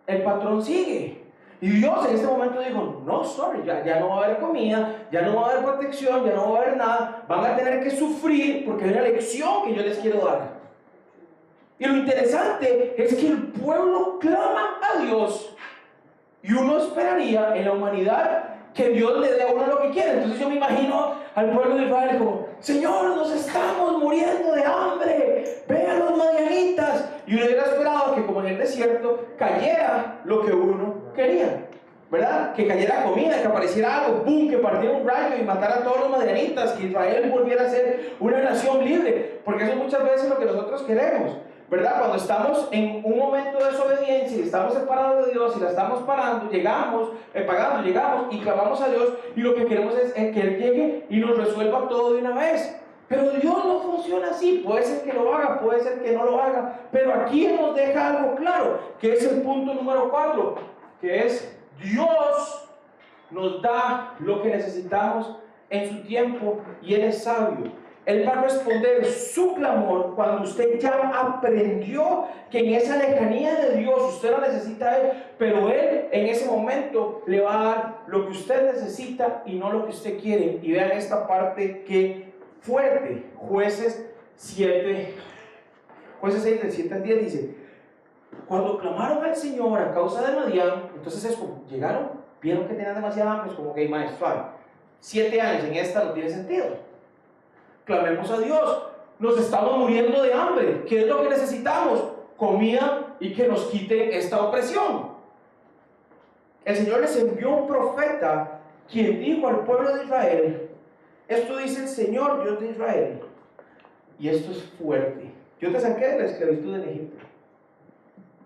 El patrón sigue. Y Dios en este momento dijo, no, sorry, ya no va a haber comida, ya no va a haber protección, ya no va a haber nada, van a tener que sufrir porque hay una lección que yo les quiero dar. Y lo interesante es que el pueblo clama a Dios y uno esperaría en la humanidad que Dios le dé a uno lo que quiere. Entonces yo me imagino al pueblo de Israel como, Señor, nos estamos muriendo de hambre, ve a los madianitas. Y uno hubiera esperado que como en el desierto cayera lo que uno quería, ¿verdad? Que cayera comida, que apareciera algo, ¡pum!, que partiera un rayo y matara a todos los madianitas, que Israel volviera a ser una nación libre, porque eso muchas veces es lo que nosotros queremos, ¿verdad? Cuando estamos en un momento de desobediencia y estamos separados de Dios y la estamos pagando llegamos y clamamos a Dios, y lo que queremos es que Él llegue y nos resuelva todo de una vez. Pero Dios no funciona así. Puede ser que lo haga, puede ser que no lo haga, pero aquí Él nos deja algo claro, que es el punto número 4, que es: Dios nos da lo que necesitamos en su tiempo, y Él es sabio. Él va a responder su clamor cuando usted ya aprendió que en esa lejanía de Dios usted lo necesita a Él, pero Él en ese momento le va a dar lo que usted necesita y no lo que usted quiere. Y vean esta parte que fuerte. Jueces 6 del 7 al 10 dice: cuando clamaron al Señor a causa de Madián, entonces es como, llegaron, vieron que tenían demasiada hambre, es como que, maestro, 7 años en esta no tiene sentido. Clamemos a Dios, nos estamos muriendo de hambre. ¿Qué es lo que necesitamos? Comida, y que nos quite esta opresión. El Señor les envió un profeta, quien dijo al pueblo de Israel: esto dice el Señor, Dios de Israel, y esto es fuerte: yo te saqué de la esclavitud en Egipto,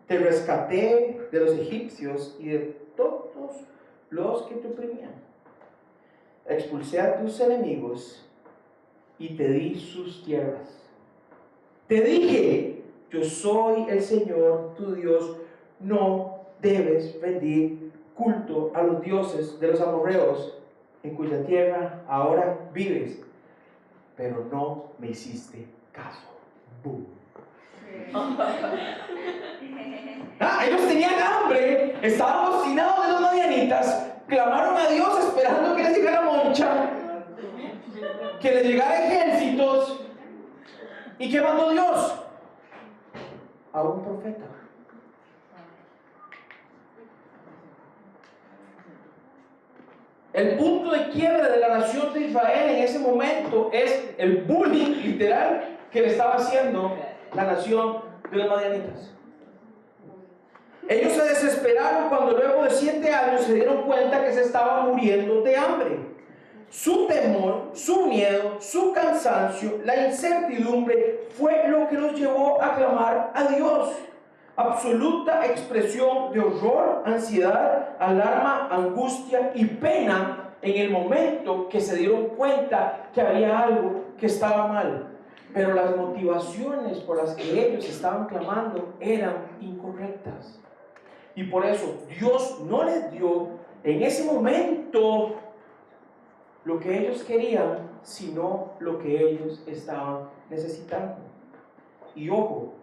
te rescaté de los egipcios y de todos los que te oprimían, expulsé a tus enemigos y te di sus tierras. Te dije: yo soy el Señor tu Dios, no debes rendir culto a los dioses de los amorreos, en cuya tierra ahora vives, pero no me hiciste caso. ¡Bum! Ellos tenían hambre, estaban obstinados de los madianitas, clamaron a Dios esperando que les llegara moncha, que les llegara ejércitos. ¿Y qué mandó Dios? A un profeta. El punto de quiebre de la nación de Israel en ese momento es el bullying literal que le estaba haciendo la nación de los madianitas. Ellos se desesperaron cuando luego de 7 años se dieron cuenta que se estaban muriendo de hambre. Su temor, su miedo, su cansancio, la incertidumbre fue lo que los llevó a clamar a Dios. Absoluta expresión de horror, ansiedad, alarma, angustia y pena en el momento que se dieron cuenta que había algo que estaba mal. Pero las motivaciones por las que ellos estaban clamando eran incorrectas. Y por eso Dios no les dio en ese momento lo que ellos querían, sino lo que ellos estaban necesitando. Y ojo,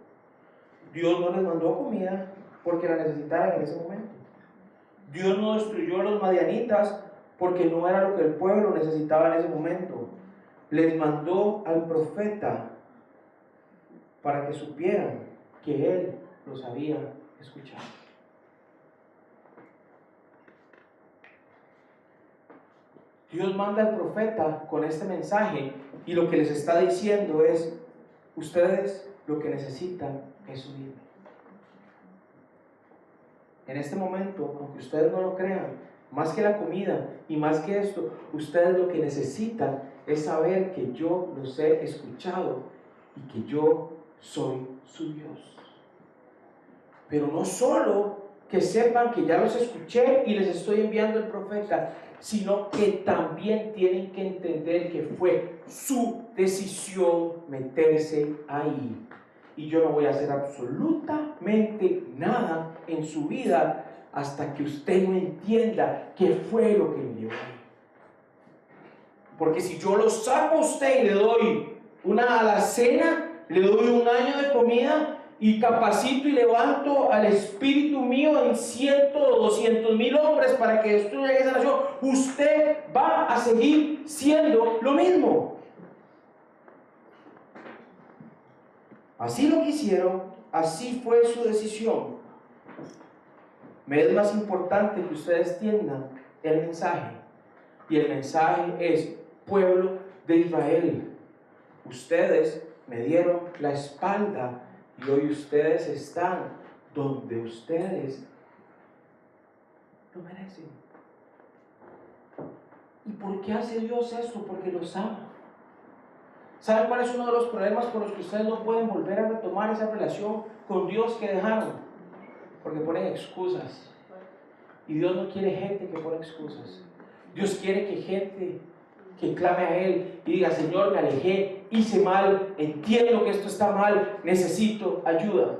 Dios no les mandó comida porque la necesitaran en ese momento. Dios no destruyó a los madianitas porque no era lo que el pueblo necesitaba en ese momento. Les mandó al profeta para que supieran que Él los había escuchado. Dios manda al profeta con este mensaje, y lo que les está diciendo es: ustedes lo que necesitan es huirme. En este momento, aunque ustedes no lo crean, más que la comida y más que esto, ustedes lo que necesitan es saber que yo los he escuchado y que yo soy su Dios. Pero no solo que sepan que ya los escuché y les estoy enviando el profeta, sino que también tienen que entender que fue su decisión meterse ahí. Y yo no voy a hacer absolutamente nada en su vida hasta que usted no entienda qué fue lo que le llevó ahí. Porque si yo lo saco a usted y le doy una alacena, le doy un año de comida, y capacito y levanto al espíritu mío en 100 o 200,000 hombres para que destruyan esa nación, usted va a seguir siendo lo mismo. Así lo quisieron, así fue su decisión. Me es más importante que ustedes entiendan el mensaje, y el mensaje es: pueblo de Israel, ustedes me dieron la espalda y hoy ustedes están donde ustedes lo merecen. ¿Y por qué hace Dios esto? Porque los ama. ¿Saben cuál es uno de los problemas por los que ustedes no pueden volver a retomar esa relación con Dios que dejaron? Porque ponen excusas. Y Dios no quiere gente que pone excusas. Dios quiere que gente que clame a Él y diga: Señor, me alejé, hice mal, entiendo que esto está mal, necesito ayuda.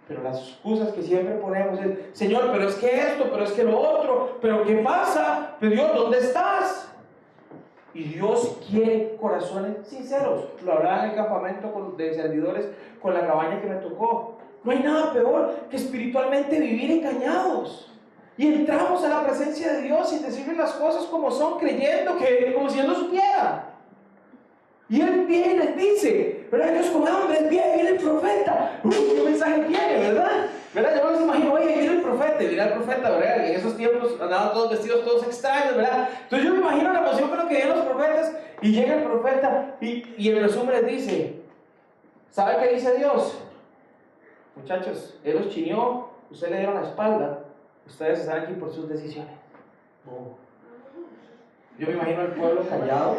Pero las excusas que siempre ponemos es: Señor, pero es que esto, pero es que lo otro, pero ¿qué pasa? Pero Dios, ¿dónde estás? Y Dios quiere corazones sinceros. Lo hablaba en el campamento de servidores con la cabaña que me tocó. No hay nada peor que espiritualmente vivir engañados. Y entramos a la presencia de Dios sin decirle las cosas como son, creyendo que como si Él no supiera. Y Él viene y les dice, ¿verdad? Dios con hambre, viene el profeta. ¿Qué mensaje tiene, verdad? ¿Verdad? Yo me los imagino: oye, viene el profeta, ¿verdad? En esos tiempos andaban todos vestidos, todos extraños, ¿verdad? Entonces yo me imagino la emoción con lo que vienen los profetas, y llega el profeta y en resumen les dice: ¿sabe qué dice Dios? Muchachos, Él los chineó, ustedes le dieron la espalda, ustedes están aquí por sus decisiones. Oh. Yo me imagino al pueblo callado.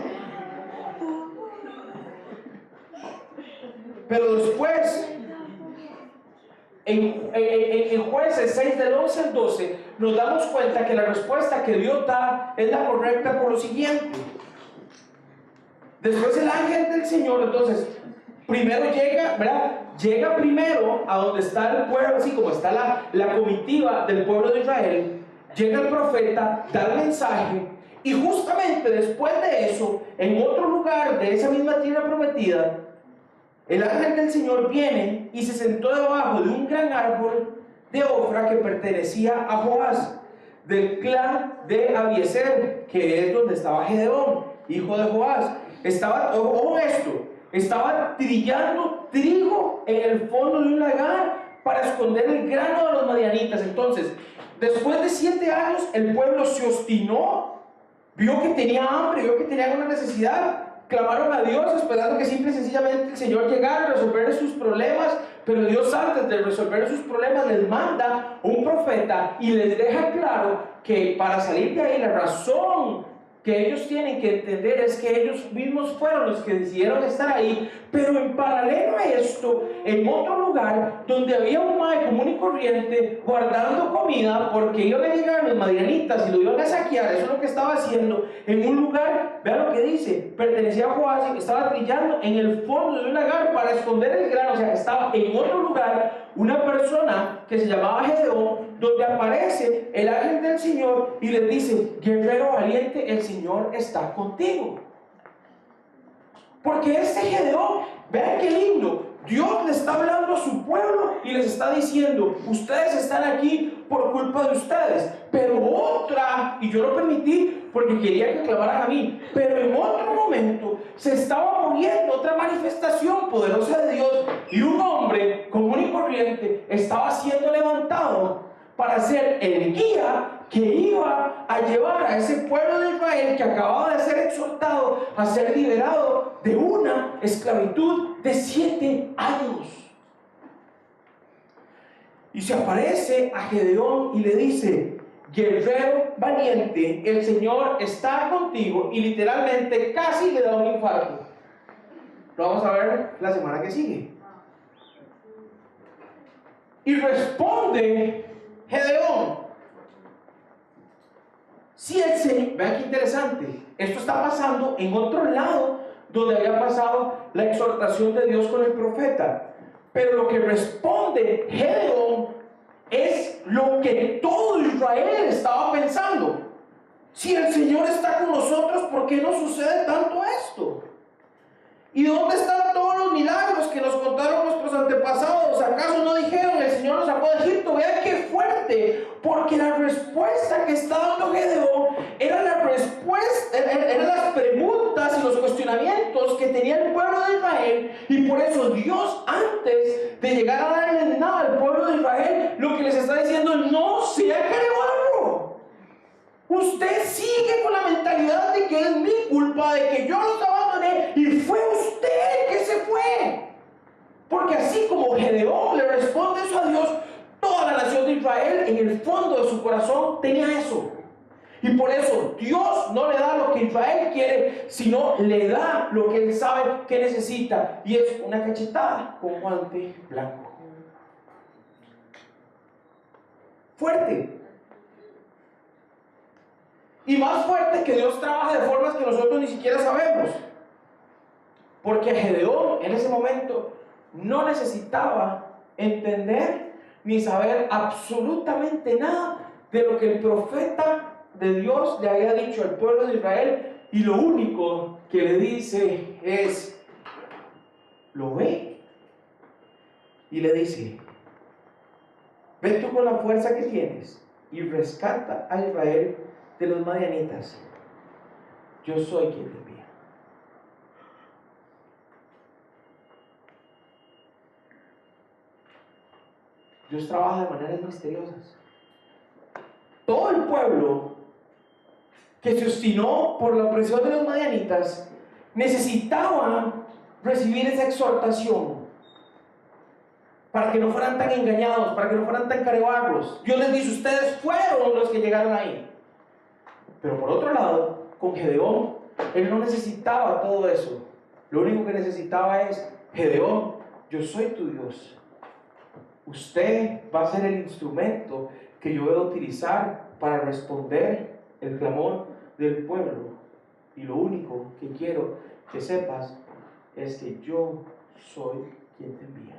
Pero después, en Jueces 6 del 11 al 12, nos damos cuenta que la respuesta que Dios da es la correcta por lo siguiente. Después el ángel del Señor, entonces, primero llega, ¿verdad? Llega primero a donde está el pueblo, así como está la comitiva del pueblo de Israel. Llega el profeta, da el mensaje, y justamente después de eso, en otro lugar de esa misma tierra prometida, el ángel del Señor viene y se sentó debajo de un gran árbol de Ofra que pertenecía a Joás, del clan de Abiezer, que es donde estaba Gedeón, hijo de Joás. Estaba trillando trigo en el fondo de un lagar para esconder el grano de los madianitas. Entonces, después de 7 años, el pueblo se obstinó, vio que tenía hambre, vio que tenía una necesidad. Clamaron a Dios esperando que simple y sencillamente el Señor llegara a resolver sus problemas, pero Dios, antes de resolver sus problemas, les manda un profeta y les deja claro que para salir de ahí, la razón que ellos tienen que entender es que ellos mismos fueron los que decidieron estar ahí. Pero en paralelo a esto, en otro lugar donde había un mae común y corriente guardando comida porque iban a llegar los madianitas y lo iban a saquear, eso es lo que estaba haciendo, en un lugar, vean lo que dice, pertenecía a Joás, estaba trillando en el fondo de un lagar para esconder el grano. O sea, estaba en otro lugar una persona que se llamaba Gedeón, donde aparece el ángel del Señor y les dice: guerrero valiente, el Señor está contigo. Porque este Gedeón, vean qué lindo, Dios le está hablando a su pueblo y les está diciendo: ustedes están aquí por culpa de ustedes. Pero otra, y yo lo permití porque quería que clamaran a mí, pero en otro momento se estaba moviendo otra manifestación poderosa de Dios, y un hombre común y corriente estaba siendo levantado para ser el guía que iba a llevar a ese pueblo de Israel que acababa de ser exhortado a ser liberado de una esclavitud de 7 años. Y se aparece a Gedeón y le dice: guerrero valiente, el Señor está contigo. Y literalmente casi le da un infarto. Lo vamos a ver la semana que sigue. Y responde Gedeón: si el Señor, vean qué interesante, esto está pasando en otro lado donde había pasado la exhortación de Dios con el profeta. Pero lo que responde Gedeón es lo que todo Israel estaba pensando. Si el Señor está con nosotros, ¿por qué nos sucede tanto esto? ¿Y dónde están todos los milagros que nos contaron nuestros antepasados? ¿Acaso no dijeron: el Señor nos sacó de Egipto? Vean qué fuerte, porque la respuesta que está dando Gedeón era la respuesta, eran las preguntas y los cuestionamientos que tenía el pueblo de Israel. Y por eso Dios, antes de llegar a darle nada al pueblo de Israel, lo que les está diciendo: no sea carebarro. Usted sigue con la mentalidad de que es mi culpa, de que yo los abandoné y fue usted Gedeón le responde eso a Dios, toda la nación de Israel en el fondo de su corazón tenía eso. Y por eso Dios no le da lo que Israel quiere, sino le da lo que él sabe que necesita. Y es una cachetada con guante blanco. Fuerte. Y más fuerte que Dios trabaja de formas que nosotros ni siquiera sabemos. Porque Gedeón en ese momento no necesitaba entender ni saber absolutamente nada de lo que el profeta de Dios le había dicho al pueblo de Israel, y lo único que le dice es, lo ve y le dice, ve tú con la fuerza que tienes y rescata a Israel de los madianitas. Yo soy quien te envía. Dios trabaja de maneras misteriosas. Todo el pueblo que se obstinó por la opresión de los madianitas necesitaba recibir esa exhortación para que no fueran tan engañados, para que no fueran tan carebarros. Dios les dice, ustedes fueron los que llegaron ahí. Pero por otro lado, con Gedeón, él no necesitaba todo eso. Lo único que necesitaba es, Gedeón, yo soy tu Dios. Usted va a ser el instrumento que yo voy a utilizar para responder el clamor del pueblo. Y lo único que quiero que sepas es que yo soy quien te envía.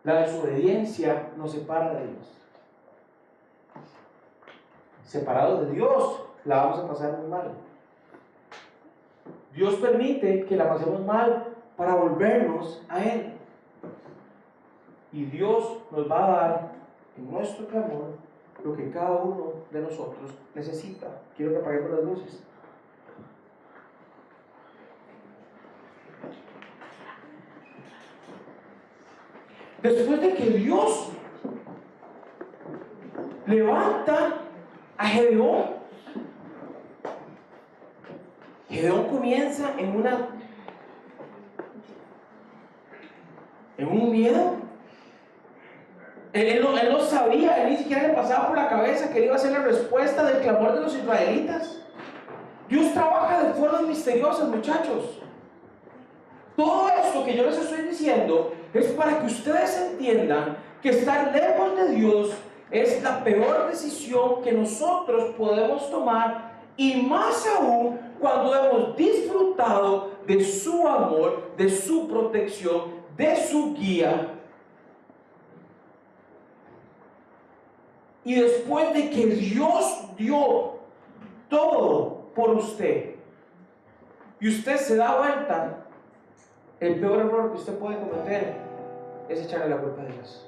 La desobediencia nos separa de Dios. Separados de Dios, la vamos a pasar muy mal. Dios permite que la pasemos mal para volvernos a Él. Y Dios nos va a dar en nuestro clamor lo que cada uno de nosotros necesita. Quiero que apaguemos las luces. Después de que Dios levanta a Gedeón, Gedeón comienza en un miedo. Él no sabía, él ni siquiera le pasaba por la cabeza que él iba a ser la respuesta del clamor de los israelitas. Dios trabaja de formas misteriosas, muchachos. Todo esto que yo les estoy diciendo es para que ustedes entiendan que estar lejos de Dios es la peor decisión que nosotros podemos tomar, y más aún cuando hemos disfrutado de su amor, de su protección, de su guía. Y después de que Dios dio todo por usted y usted se da vuelta, el peor error que usted puede cometer es echarle la culpa a Dios.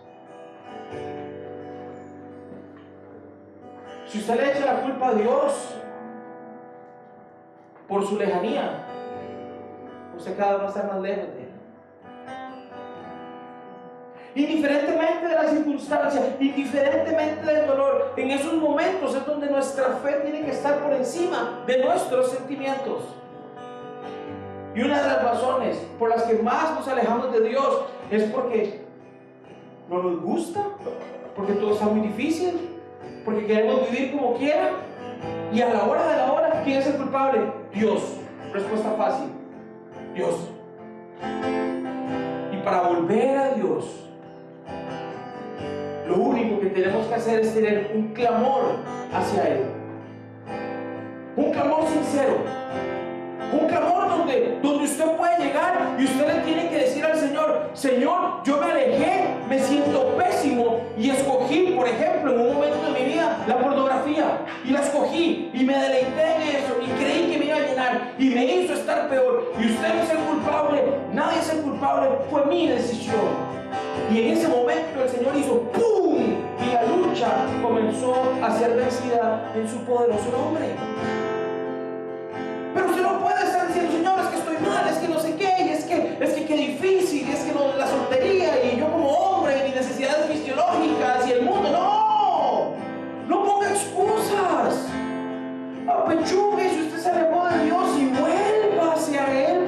Si usted le echa la culpa a Dios por su lejanía, usted cada vez va a estar más lejos de Él. Indiferentemente de la circunstancia, indiferentemente del dolor, en esos momentos es donde nuestra fe tiene que estar por encima de nuestros sentimientos. Y una de las razones por las que más nos alejamos de Dios es porque no nos gusta, porque todo está muy difícil, porque queremos vivir como quiera. Y a la hora, ¿quién es el culpable? Dios. Respuesta fácil: Dios. Y para volver a Dios, lo único que tenemos que hacer es tener un clamor hacia Él. Un clamor sincero. Un clamor donde usted puede llegar y usted le tiene que decir al Señor: Señor, yo me alejé, me siento pésimo y escogí, por ejemplo, en un momento de mi vida, la pornografía, y la escogí y me deleité en eso y creí que me iba a llenar y me hizo estar peor. Y usted no es el culpable, nadie es el culpable, fue mi decisión. Y en ese momento el Señor hizo ¡pum! Y la lucha comenzó a ser vencida en su poderoso nombre. Pero usted no puede estar diciendo: Señor, es que estoy mal, es que no sé qué, y es que qué difícil, es que no, la soltería, y yo como hombre, y mis necesidades fisiológicas, y el mundo. No ponga excusas. Apechugue si usted se alejó de Dios y vuelva hacia Él.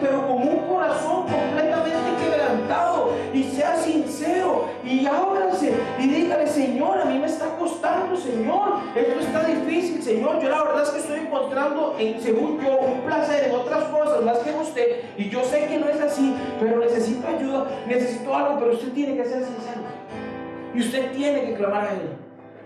y ábrase y dígale: Señor, a mí me está costando, Señor, esto está difícil, Señor, yo la verdad es que estoy encontrando, según yo, un placer en otras cosas más que en usted, y yo sé que no es así, pero necesito ayuda, necesito algo. Pero usted tiene que ser sincero, y usted tiene que clamar a Él,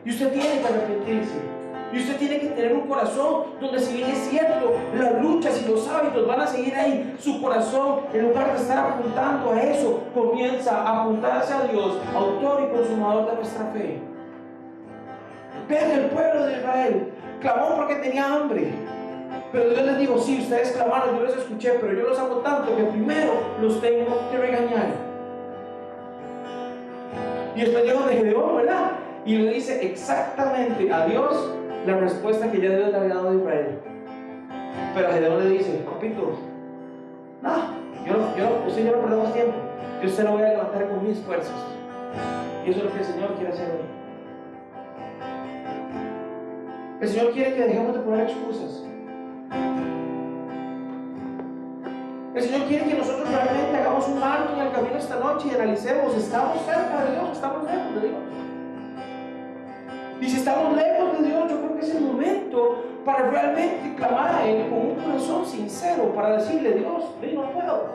y usted tiene que arrepentirse. Y usted tiene que tener un corazón donde, si bien es cierto, las luchas y los hábitos van a seguir ahí, su corazón, en lugar de estar apuntando a eso, comienza a apuntarse a Dios, autor y consumador de nuestra fe. Vean, el pueblo de Israel clamó porque tenía hambre, pero Dios les dijo: sí, ustedes clamaron, yo los escuché, pero yo los amo tanto que primero los tengo que regañar. Y después llegó de Gedeón, ¿verdad? Y le dice exactamente a Dios la respuesta que ya Dios le había dado a Israel. Pero a Gedeón le dice: papito, usted y yo no perdemos tiempo, yo se lo voy a levantar con mis fuerzas. Y eso es lo que el Señor quiere hacer hoy. El Señor quiere que dejemos de poner excusas. El Señor quiere que nosotros realmente hagamos un alto en el camino esta noche y analicemos: ¿estamos cerca de Dios o estamos lejos de Dios? Y si estamos lejos de Dios, yo creo que es el momento para realmente clamar a Él con un corazón sincero, para decirle: Dios, no puedo,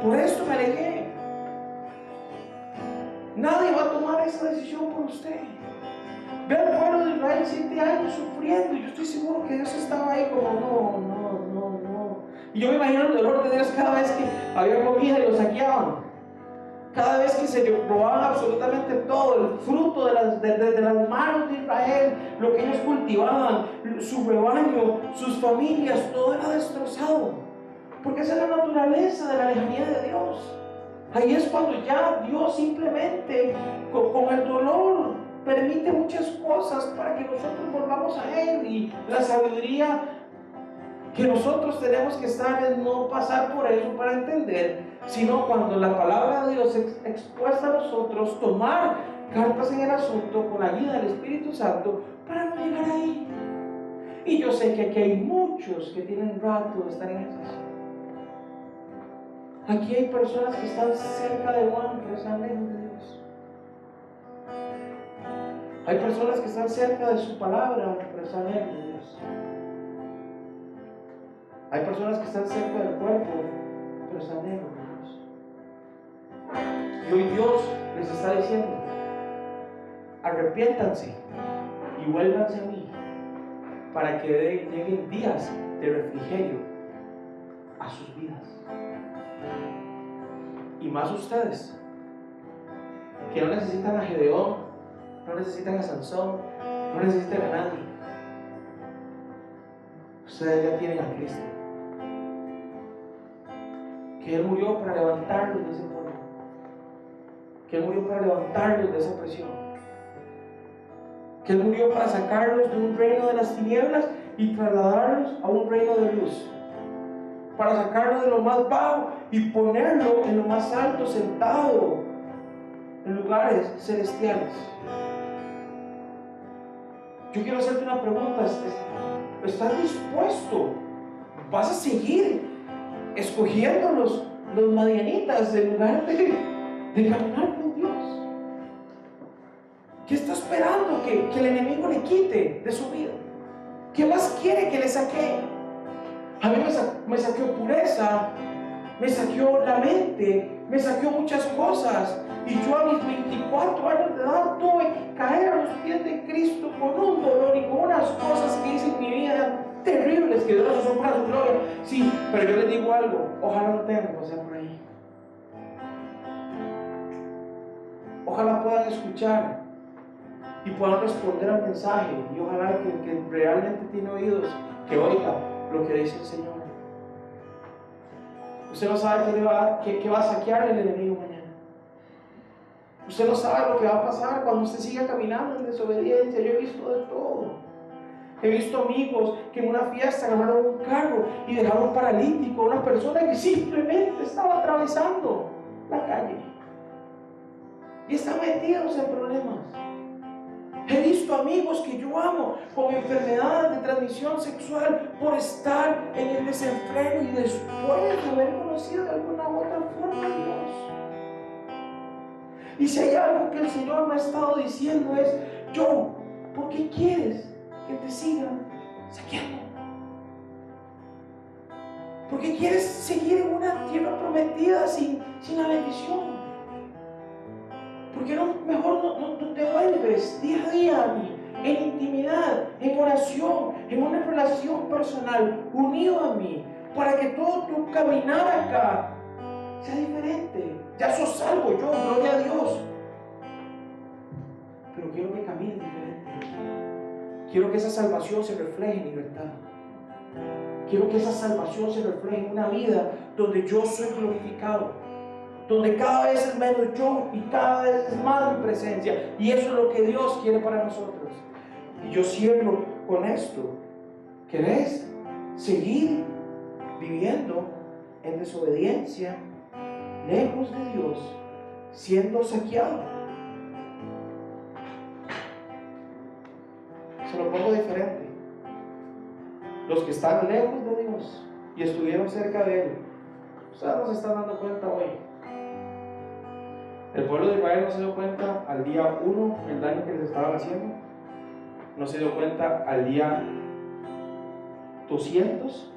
por esto me alejé. Nadie va a tomar esa decisión por usted. Ve al pueblo de Israel 7 años sufriendo, y yo estoy seguro que Dios estaba ahí como no. Y yo me imagino el dolor de Dios cada vez que había comida y lo saqueaban. Cada vez que se robaban absolutamente todo, el fruto de las manos de Israel, lo que ellos cultivaban, su rebaño, sus familias, todo era destrozado. Porque esa es la naturaleza de la lejanía de Dios. Ahí es cuando ya Dios simplemente, con el dolor, permite muchas cosas para que nosotros volvamos a Él. Y la sabiduría que nosotros tenemos que estar es no pasar por eso para entender, sino cuando la palabra de Dios es expuesta a nosotros, tomar cartas en el asunto con la ayuda del Espíritu Santo para no llegar ahí. Y yo sé que aquí hay muchos que tienen rato de estar en esa situación. Aquí hay personas que están cerca de Juan, pero están lejos de Dios. Hay personas que están cerca de su palabra, pero están lejos de Dios. Hay personas que están cerca del cuerpo, pero están lejos de Dios. Y hoy Dios les está diciendo: arrepiéntanse y vuélvanse a mí, para que lleguen días de refrigerio a sus vidas. Y más ustedes, que no necesitan a Gedeón, no necesitan a Sansón, no necesitan a nadie. Ustedes ya tienen a Cristo, que Él murió para levantarlos de ese polvo, que Él murió para levantarlos de esa presión, que Él murió para sacarlos de un reino de las tinieblas y trasladarlos a un reino de luz, para sacarlos de lo más bajo y ponerlo en lo más alto, sentado en lugares celestiales. Yo quiero hacerte una pregunta: ¿estás dispuesto? ¿Vas a seguir escogiendo los madianitas en lugar de caminar con Dios? ¿Qué está esperando que el enemigo le quite de su vida? ¿Qué más quiere que le saque? A mí me saqueó pureza, me saqueó la mente, me saqueó muchas cosas. Y yo a mis 24 años de edad tuve que caer a los pies de Cristo con un dolor y con unas cosas que hice en mi vida terribles, que Dios usó para su gloria. Sí, pero yo les digo algo: ojalá no tengan que pasar por ahí. Ojalá puedan escuchar y puedan responder al mensaje, y ojalá que realmente tiene oídos, que oiga lo que dice el Señor. Usted no sabe qué va a saquear el enemigo mañana. Usted no sabe lo que va a pasar cuando usted siga caminando en desobediencia. Yo he visto de todo. He visto amigos que en una fiesta agarraron un carro y dejaron paralítico a una persona que simplemente estaba atravesando la calle y están metidos en problemas. He visto amigos que yo amo con enfermedades de transmisión sexual por estar en el desenfreno y después de haber conocido de alguna u otra forma a Dios. Y si hay algo que el Señor me ha estado diciendo es: Joe, ¿por qué quieres que te sigan saqueando? ¿Por qué quieres seguir en una tierra prometida sin la bendición? ¿Por qué mejor no te vuelves día a día a mí, en intimidad, en oración, en una relación personal, unido a mí, para que todo tu caminar acá sea diferente? Ya sos salvo, yo, gloria a Dios, pero quiero que camines diferente. Quiero que esa salvación se refleje en libertad. Quiero que esa salvación se refleje en una vida donde yo soy glorificado, donde cada vez es menos yo y cada vez es más mi presencia. Y eso es lo que Dios quiere para nosotros. Y yo cierro con esto: ¿querés seguir viviendo en desobediencia, lejos de Dios, siendo saqueado? Se lo pongo diferente. Los que están lejos de Dios y estuvieron cerca de Él, ustedes no se están dando cuenta hoy. El pueblo de Israel no se dio cuenta al día 1 el daño que les estaban haciendo. No se dio cuenta al día 200,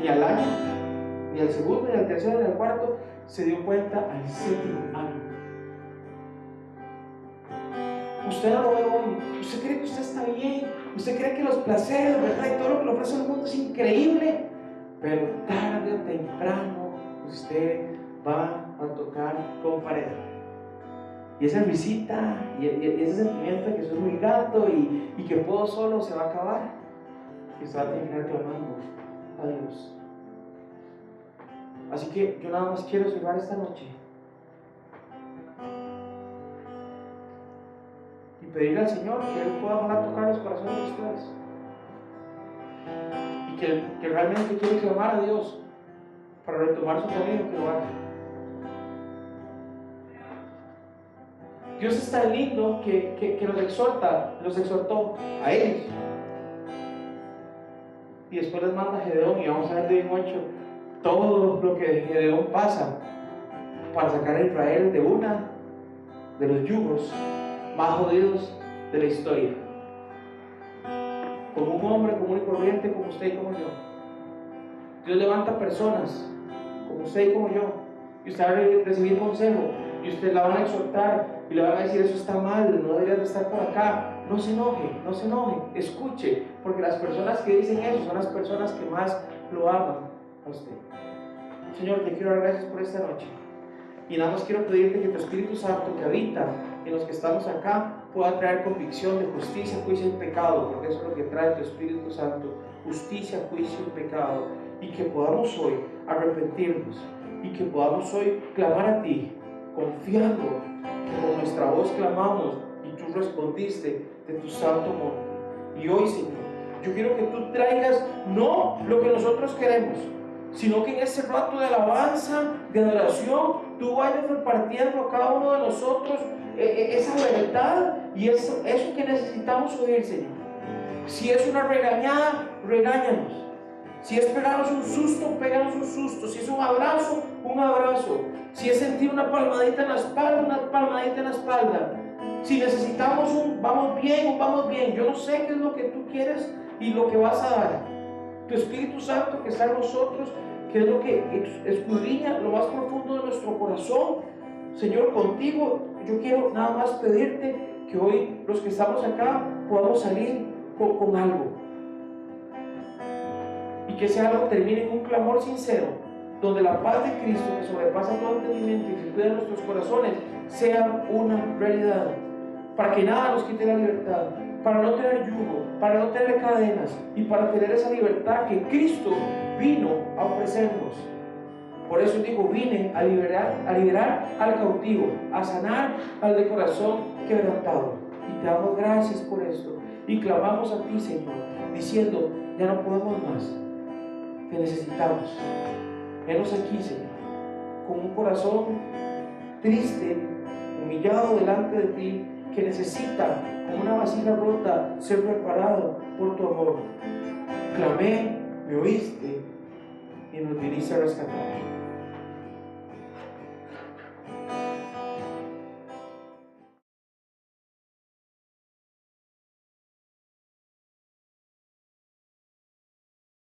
ni al año, ni al segundo, ni al tercero, ni al cuarto. Se dio cuenta al 7º año. Usted no lo ve hoy. Usted cree que usted está bien. Usted cree que los placeres, ¿verdad?, y todo lo que le ofrece el mundo es increíble. Pero tarde o temprano usted va a tocar con pared. Y esa risita y ese sentimiento de que soy muy gato y que puedo solo se va a acabar. Y usted va a terminar clamando a Dios. Así que yo nada más quiero cerrar esta noche y pedirle al Señor que Él pueda ojalá tocar los corazones de ustedes, y que realmente quiere clamar a Dios para retomar su camino, que lo haga. Dios es tan lindo que los exhortó a ellos, y después les manda a Gedeón, y vamos a ver de 8 todo lo que Gedeón pasa para sacar a Israel de una de los yugos más jodidos de la historia. Como un hombre común y corriente, como usted y como yo, Dios levanta personas como usted y como yo, y usted va a recibir consejo, y usted la van a exhortar y le van a decir: eso está mal, no deberías de estar por acá. No se enoje, no se enoje, escuche, porque las personas que dicen eso son las personas que más lo aman a usted. Señor, te quiero dar gracias por esta noche, y nada más quiero pedirte que tu Espíritu Santo, que habita en los que estamos acá, pueda traer convicción de justicia, juicio y pecado, porque eso es lo que trae tu Espíritu Santo: justicia, juicio y pecado. Y que podamos hoy arrepentirnos, y que podamos hoy clamar a ti, confiando que con nuestra voz clamamos y tú respondiste de tu santo monte. Y hoy, Señor, yo quiero que tú traigas no lo que nosotros queremos, sino que en ese rato de alabanza, de adoración, tú vayas repartiendo a cada uno de nosotros esa verdad y eso que necesitamos oír, Señor. Si es una regañada, regáñanos. Si es pegarnos un susto, péganos un susto. Si es un abrazo, un abrazo. Si es sentir una palmadita en la espalda, una palmadita en la espalda. Si necesitamos un vamos bien. Yo no sé qué es lo que tú quieres y lo que vas a dar. Tu Espíritu Santo que está en nosotros, que es lo que escudriña lo más profundo de nuestro corazón. Señor, contigo yo quiero nada más pedirte que hoy los que estamos acá podamos salir con algo, y que ese algo termine en un clamor sincero, donde la paz de Cristo, que sobrepasa todo entendimiento y que cuida nuestros corazones, sea una realidad, para que nada nos quite la libertad, para no tener yugo, para no tener cadenas, y para tener esa libertad que Cristo vino a ofrecernos. Por eso digo, vine a liberar al cautivo, a sanar al de corazón quebrantado. Y te damos gracias por esto, y clamamos a ti, Señor, diciendo: ya no podemos más, te necesitamos. Venos aquí, Señor, con un corazón triste, humillado delante de ti, que necesita, como una vasija rota, ser reparado por tu amor. Clamé, me oíste y nos viniste a rescatar.